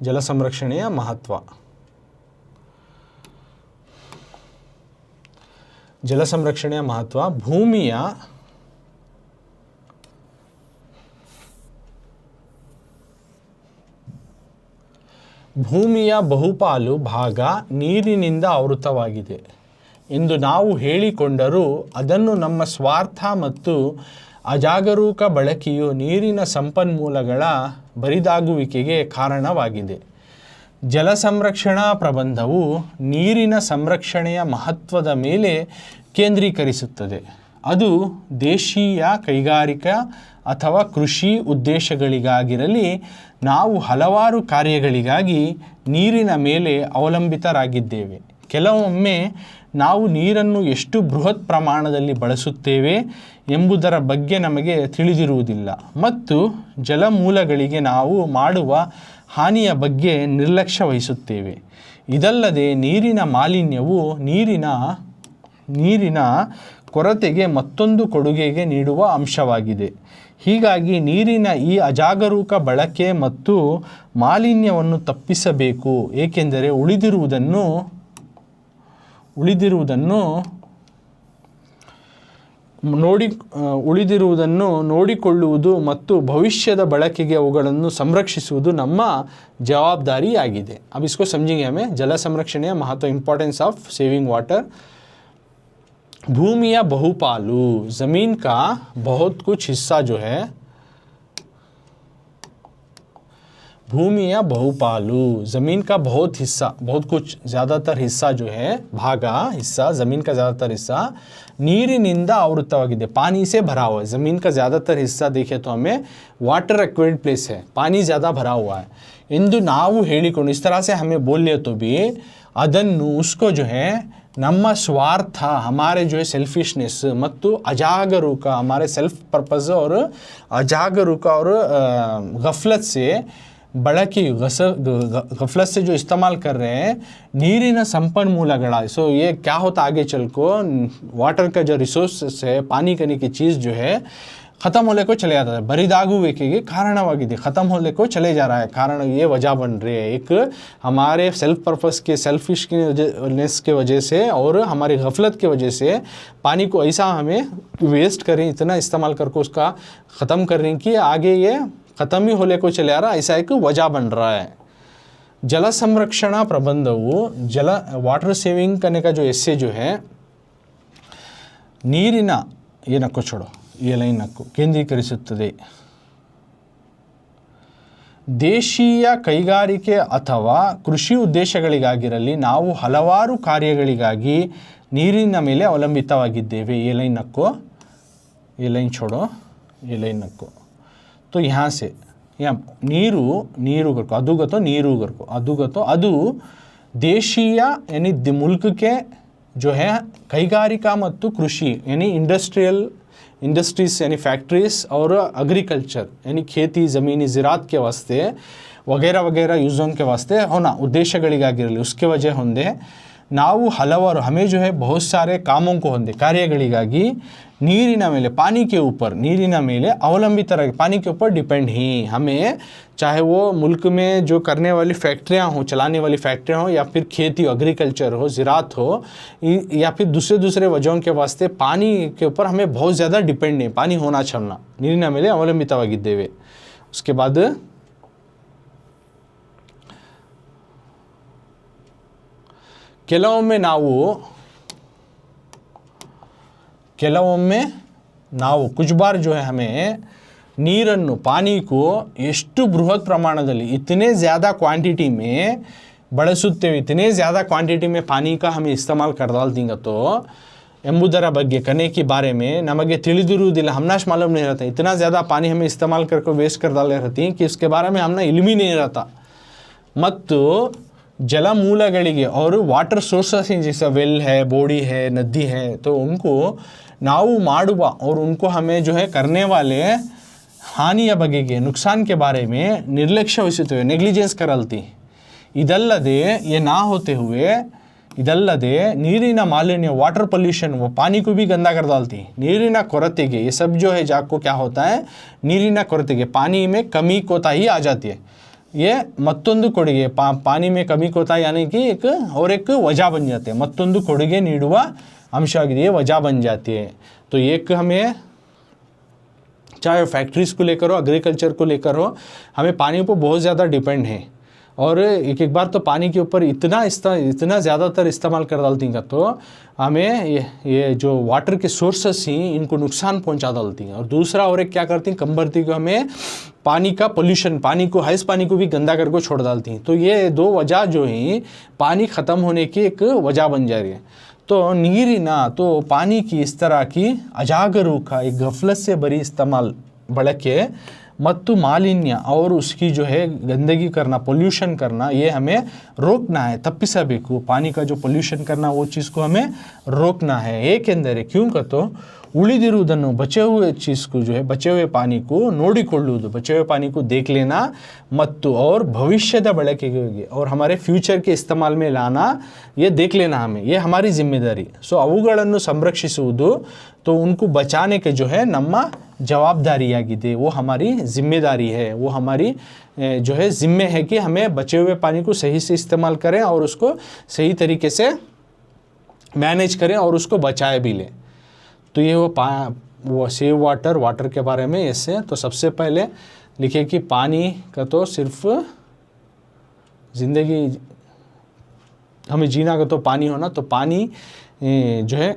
जल संरक्षण या महत्व, जल संरक्षण या महत्व ಭೂಮಿಯ ಬಹುಪಾಲು ಭಾಗ ನೀರಿನಿಂದ ಆವೃತವಾಗಿದೆ ಎಂದು ನಾವು ಹೇಳಿಕೊಂಡರೂ ಅದನ್ನು ನಮ್ಮ ಸ್ವಾರ್ಥ ಮತ್ತು ಅಜಾಗರೂಕ ಬಳಕೆಯು ನೀರಿನ ಸಂಪನ್ಮೂಲಗಳ ಬರಿದಾಗುವಿಕೆಗೆ ಕಾರಣವಾಗಿದೆ। ಜಲ ಸಂರಕ್ಷಣಾ ಪ್ರಬಂಧವು ನೀರಿನ ಸಂರಕ್ಷಣೆಯ ಮಹತ್ವದ ಮೇಲೆ ಕೇಂದ್ರೀಕರಿಸುತ್ತದೆ। ಅದು ದೇಶೀಯ ಕೈಗಾರಿಕಾ ಅಥವಾ ಕೃಷಿ ಉದ್ದೇಶಗಳಿಗಾಗಿರಲಿ ನಾವು ಹಲವಾರು ಕಾರ್ಯಗಳಿಗಾಗಿ ನೀರಿನ ಮೇಲೆ ಅವಲಂಬಿತರಾಗಿದ್ದೇವೆ। ಕೆಲವೊಮ್ಮೆ ನಾವು ನೀರನ್ನು ಎಷ್ಟು ಬೃಹತ್ ಪ್ರಮಾಣದಲ್ಲಿ ಬಳಸುತ್ತೇವೆ ಎಂಬುದರ ಬಗ್ಗೆ ನಮಗೆ ತಿಳಿದಿರುವುದಿಲ್ಲ ಮತ್ತು ಜಲಮೂಲಗಳಿಗೆ ನಾವು ಮಾಡುವ ಹಾನಿಯ ಬಗ್ಗೆ ನಿರ್ಲಕ್ಷ್ಯ ವಹಿಸುತ್ತೇವೆ। ಇದಲ್ಲದೆ ನೀರಿನ ಮಾಲಿನ್ಯವು ನೀರಿನ ಕೊರತೆಗೆ ಮತ್ತೊಂದು ಕೊಡುಗೆಗೆ ನೀಡುವ ಅಂಶವಾಗಿದೆ। ಹೀಗಾಗಿ ನೀರಿನ ಈ ಅಜಾಗರೂಕ ಬಳಕೆ ಮತ್ತು ಮಾಲಿನ್ಯವನ್ನು ತಪ್ಪಿಸಬೇಕು, ಏಕೆಂದರೆ ಉಳಿದಿರುವುದನ್ನು ನೋಡಿಕೊಳ್ಳುವುದು ಮತ್ತು ಭವಿಷ್ಯದ ಬಳಕೆಗೆ ಅವುಗಳನ್ನು ಸಂರಕ್ಷಿಸುವುದು ನಮ್ಮ ಜವಾಬ್ದಾರಿಯಾಗಿದೆ। अब इसको समझेंगे हमें। जल संरक्षण या महत्व, इंपॉर्टेंस ऑफ सेविंग वाटर। भूमि या बहुपालू, ज़मीन का बहुत कुछ हिस्सा जो है, भूमि या बहुपालू ज़मीन का बहुत हिस्सा, बहुत कुछ ज़्यादातर हिस्सा जो है, भागा हिस्सा, ज़मीन का ज़्यादातर हिस्सा ನೀರಿನಿಂದ ಆವೃತವಾಗಿದೆ, पानी से भरा हुआ है। ज़मीन का ज़्यादातर हिस्सा देखें तो हमें वाटर एक्वायर्ड प्लेस है, पानी ज़्यादा भरा हुआ है ಎಂದು ನಾವು ಹೇಳಿಕೊಂಡು इस तरह से हमें बोले तो भी ಅದನ್ನು उसको जो है ನಮ್ಮ ಸ್ವಾರ್ಥ, हमारे जो है सेल्फिशनेस ಮತ್ತು अजागरूक, हमारे सेल्फ पर्पज़ और अजागरूक और गफलत से ಬಳಕೆ गफलत से जो इस्तेमाल कर रहे हैं नीरिन संपन्मूलगड़ा। सो ये क्या होता आगे चल को, वाटर का जो रिसोर्स है, पानी करने की चीज़ जो है ख़त्म होने को चले जाता है, बरिदागुविके कारणवाಗಿದೆ, ख़त्म होने को चले जा रहा है। कारण ये वजह बन रही है, एक हमारे सेल्फ पर्पस के सेल्फिशनेस के वजह से और हमारी गफलत की वजह से पानी को ऐसा हमें वेस्ट करें, इतना इस्तेमाल करके उसका ख़त्म कर रहे हैं कि आगे ये ख़त्म ही होने को चले आ रहा है, ऐसा एक वजह बन रहा है। जल संरक्षणा प्रबंधವು जल वाटर सेविंग करने का जो एस्से जो है ನೀರಿನ ಏನಕ್ಕೋ छोड़ो ये लाइन नक्को ಕೇಂದ್ರೀಕರಿಸುತ್ತದೆ। ದೇಶೀಯ ಕೈಗಾರಿಕೆ ಅಥವಾ ಕೃಷಿ ಉದ್ದೇಶಗಳಿಗಾಗಿರಲಿ ನಾವು ಹಲವಾರು ಕಾರ್ಯಗಳಿಗಾಗಿ ನೀರಿನ ಮೇಲೆ ಅವಲಂಬಿತವಾಗಿದ್ದೇವೆ। ये लाइन नक्को, ये लाइन छोड़ो, ये लाइन नक्को। तो यहाँ से या नीरू करको अदू गतो नीरू करको अदू गतो अदू देशीय यानी मुल्क के जो है कईगारिका मत्तु कृषि यानी इंडस्ट्रीज यानी फैक्ट्रीज और एग्रीकल्चर यानी खेती ज़मीनी ज़रात के वास्ते वगैरह वगैरह यूज़ों के वास्ते होना उद्देश्यಗಳಿಗಾಗಿರಲಿ उसके वजह ಹೊಂದೆ ನಾವು ಹಲವಾರು हमें जो है बहुत सारे कामों को ಹೊಂದೆ ಕಾರ್ಯಗಳಿಗಾಗಿ नीरिನ ಮೇಲೆ पानी के ऊपर नीरिನ ಮೇಲೆ अवलंबितराಗಿ पानी के ऊपर डिपेंड ही हमें चाहे वो मुल्क में जो करने वाली फैक्ट्रियाँ हों चलाने वाली फैक्ट्रियाँ हों या फिर खेती हो एग्रीकल्चर हो ज़रात हो या फिर दूसरे वजहों के वास्ते पानी के ऊपर हमें बहुत ज़्यादा डिपेंड है पानी होना चाहिए नीरिನ ಮೇಲೆ ಅವಲಂಬಿತವಾಗಿದ್ದೇವೆ उसके बाद ಕೆಲವೊಮ್ಮೆ ನಾವು कुछ बार जो है हमें नीरನ್ನು पानी को ಎಷ್ಟು ಬೃಹತ್ ಪ್ರಮಾಣದಲ್ಲಿ इतने ज़्यादा क्वांटिटी में ಬಳಸುತ್ತೇವೆ इतने ज़्यादा क्वांटिटी में पानी का हमें इस्तेमाल कर डालते तो ಎಂಬುದರ ಬಗ್ಗೆ करने के बारे में नमगे ತಿಳಿದಿರುವುದಿಲ್ಲ हमनाश मालूम नहीं रहता इतना ज़्यादा पानी हमें इस्तेमाल करके वेस्ट कर डाले रहती कि उसके बारे में हमने इल्म ही नहीं रहता ಮತ್ತು जलमूलಗಳಿಗೆ और वाटर सोर्सेस जैसे वेल है बोड़ी है नदी है तो उनको नाउ माडुवा और उनको हमें जो है करने वाले हानिಯ ಬಗೆಗೆ नुकसान के बारे में निर्लक्ष्य वहिಸುತ್ತೆ नेग्लिजेंस करलती ಇದಲ್ಲದೆ ये ना होते हुए ಇದಲ್ಲದೆ ನೀರಿನ मालिन्य वाटर पोल्यूशन वो पानी को भी गंदा कर डालती ನೀರಿನ ಕೊರತೆಗೆ ये सब जो है जाको क्या होता है ನೀರಿನ ಕೊರತೆಗೆ पानी में कमी कोताही आ जाती है ये ಮತ್ತೊಂದು ಕೊಡುಗೆ पानी में कमी कोताही यानी कि एक वजह बन जाते हैं ಮತ್ತೊಂದು ಕೊಡುಗೆ ನೀಡುವ अंशवाಗಿದೆ ये वजह बन जाती है तो एक हमें चाहे फैक्ट्रीज़ को लेकर हो एग्रीकल्चर को लेकर हो हमें पानी पर बहुत ज़्यादा डिपेंड है और एक बार तो पानी के ऊपर इतना ज़्यादातर इस्तेमाल कर डालती हैं तो हमें ये जो वाटर के सोर्सेस ही इनको नुकसान पहुंचा डालती हैं और दूसरा और एक क्या करती हैं कंबरती को हमें पानी का पोल्यूशन पानी को हैज़ पानी को भी गंदा करके छोड़ डालती हैं तो ये दो वजह जो हैं पानी ख़त्म होने की एक वजह बन जा रही है तो नीरिना तो पानी की इस तरह की अजागरूका एक गफलत से भरी इस्तेमाल ಬಳಕೆ ಮತ್ತು मालिन्य और उसकी जो है गंदगी करना पोल्यूशन करना ये हमें रोकना है तप्पिसಬೇಕು पानी का जो पोल्यूशन करना वो चीज़ को हमें रोकना है ಏಕೆಂದರೆ क्यों कहतो ಉಳಿದಿರುವುದನ್ನು बचे हुए चीज़ को जो है बचे हुए पानी को ನೋಡಿಕೊಳ್ಳುವುದು बचे हुए पानी को देख लेना ಮತ್ತು और भविष्यದ ಬಳಕೆಗೆ और हमारे फ्यूचर के इस्तेमाल में लाना ये देख लेना हमें ये हमारी जिम्मेदारी सो ಅವುಗಳನ್ನು ಸಂರಕ್ಷಿಸುವುದು तो उनको बचाने के जो है ನಮ್ಮ जवाबदारियाಗಿದೆ वो हमारी जिम्मेदारी है वो हमारी जो है जिम्मे है कि हमें बचे हुए पानी को सही से इस्तेमाल करें और उसको सही तरीके से मैनेज करें और उसको बचाए भी लें तो ये वो सेव वाटर के बारे में ऐसे तो सबसे पहले लिखे कि पानी का तो सिर्फ ज़िंदगी हमें जीना का तो पानी होना तो पानी जो है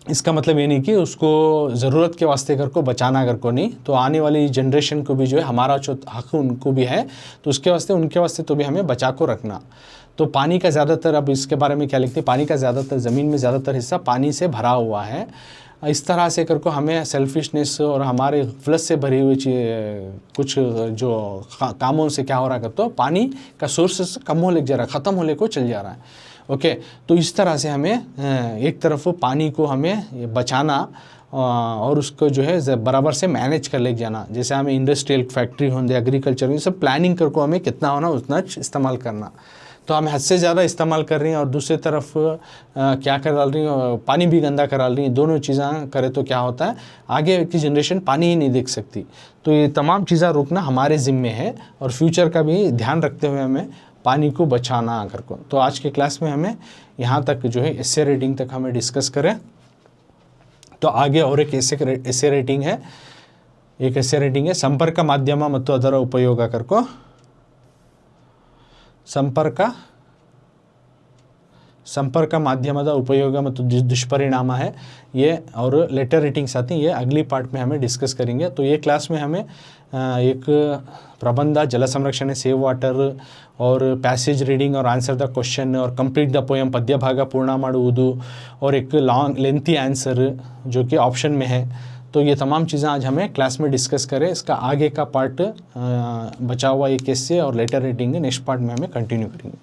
इसका मतलब ये नहीं कि उसको ज़रूरत के वास्ते कर को बचाना कर को नहीं तो आने वाली जनरेशन को भी जो है हमारा जो हक उनको भी है तो उसके वास्ते उनके वास्ते तो भी हमें बचा को रखना तो पानी का ज़्यादातर अब इसके बारे में क्या लिखते हैं पानी का ज़्यादातर ज़मीन में ज़्यादातर हिस्सा पानी से भरा हुआ है इस तरह से कर को हमें सेल्फिशनेस और हमारे फ्लस से भरी हुई कुछ जो कामों से क्या हो रहा है तो पानी का सोर्स कम होने जा रहा है ख़त्म होने को चल जा रहा है ओके तो इस तरह से हमें एक तरफ पानी को हमें बचाना और उसको जो है बराबर से मैनेज कर ले जाना जैसे हमें इंडस्ट्रियल फैक्ट्री होंगे एग्रीकल्चर ये सब प्लानिंग करके हमें कितना होना उतना इस्तेमाल करना तो हम हद से ज़्यादा इस्तेमाल कर रही हैं और दूसरी तरफ क्या कर डाल रही हैं पानी भी गंदा करा रही हैं दोनों चीज़ें करें तो क्या होता है आगे की जनरेशन पानी ही नहीं देख सकती तो ये तमाम चीज़ें रोकना हमारे ज़िम्मे है और फ्यूचर का भी ध्यान रखते हुए हमें पानी को बचाना कर को तो आज के क्लास में हमें यहाँ तक जो है एसे रेटिंग तक हमें डिस्कस करें तो आगे और एक एसे रेटिंग है एक एसे रेटिंग है संपर्क माध्यम ಮತ್ತು ಅದರ ಉಪಯೋಗ करको संपर्क माध्यमದ उपयोग ಮತ್ತು दुष्परिणाम है ये और लेटर रेटिंग्स आती हैं ये अगली पार्ट में हमें डिस्कस करेंगे तो ये क्लास में हमें एक प्रबंध जल संरक्षण सेव वाटर और पैसेज रीडिंग और आंसर द क्वेश्चन और कंप्लीट द पोएम पद्य भाग पूर्ण ಮಾಡುವುದು और एक लॉन्ग लेंथी आंसर जो कि ऑप्शन में है तो ये तमाम चीज़ें आज हमें क्लास में डिस्कस करें। इसका आगे का पार्ट बचा हुआ ये केस से और लेटर रीडिंग नेक्स्ट पार्ट में हमें कंटिन्यू करेंगे।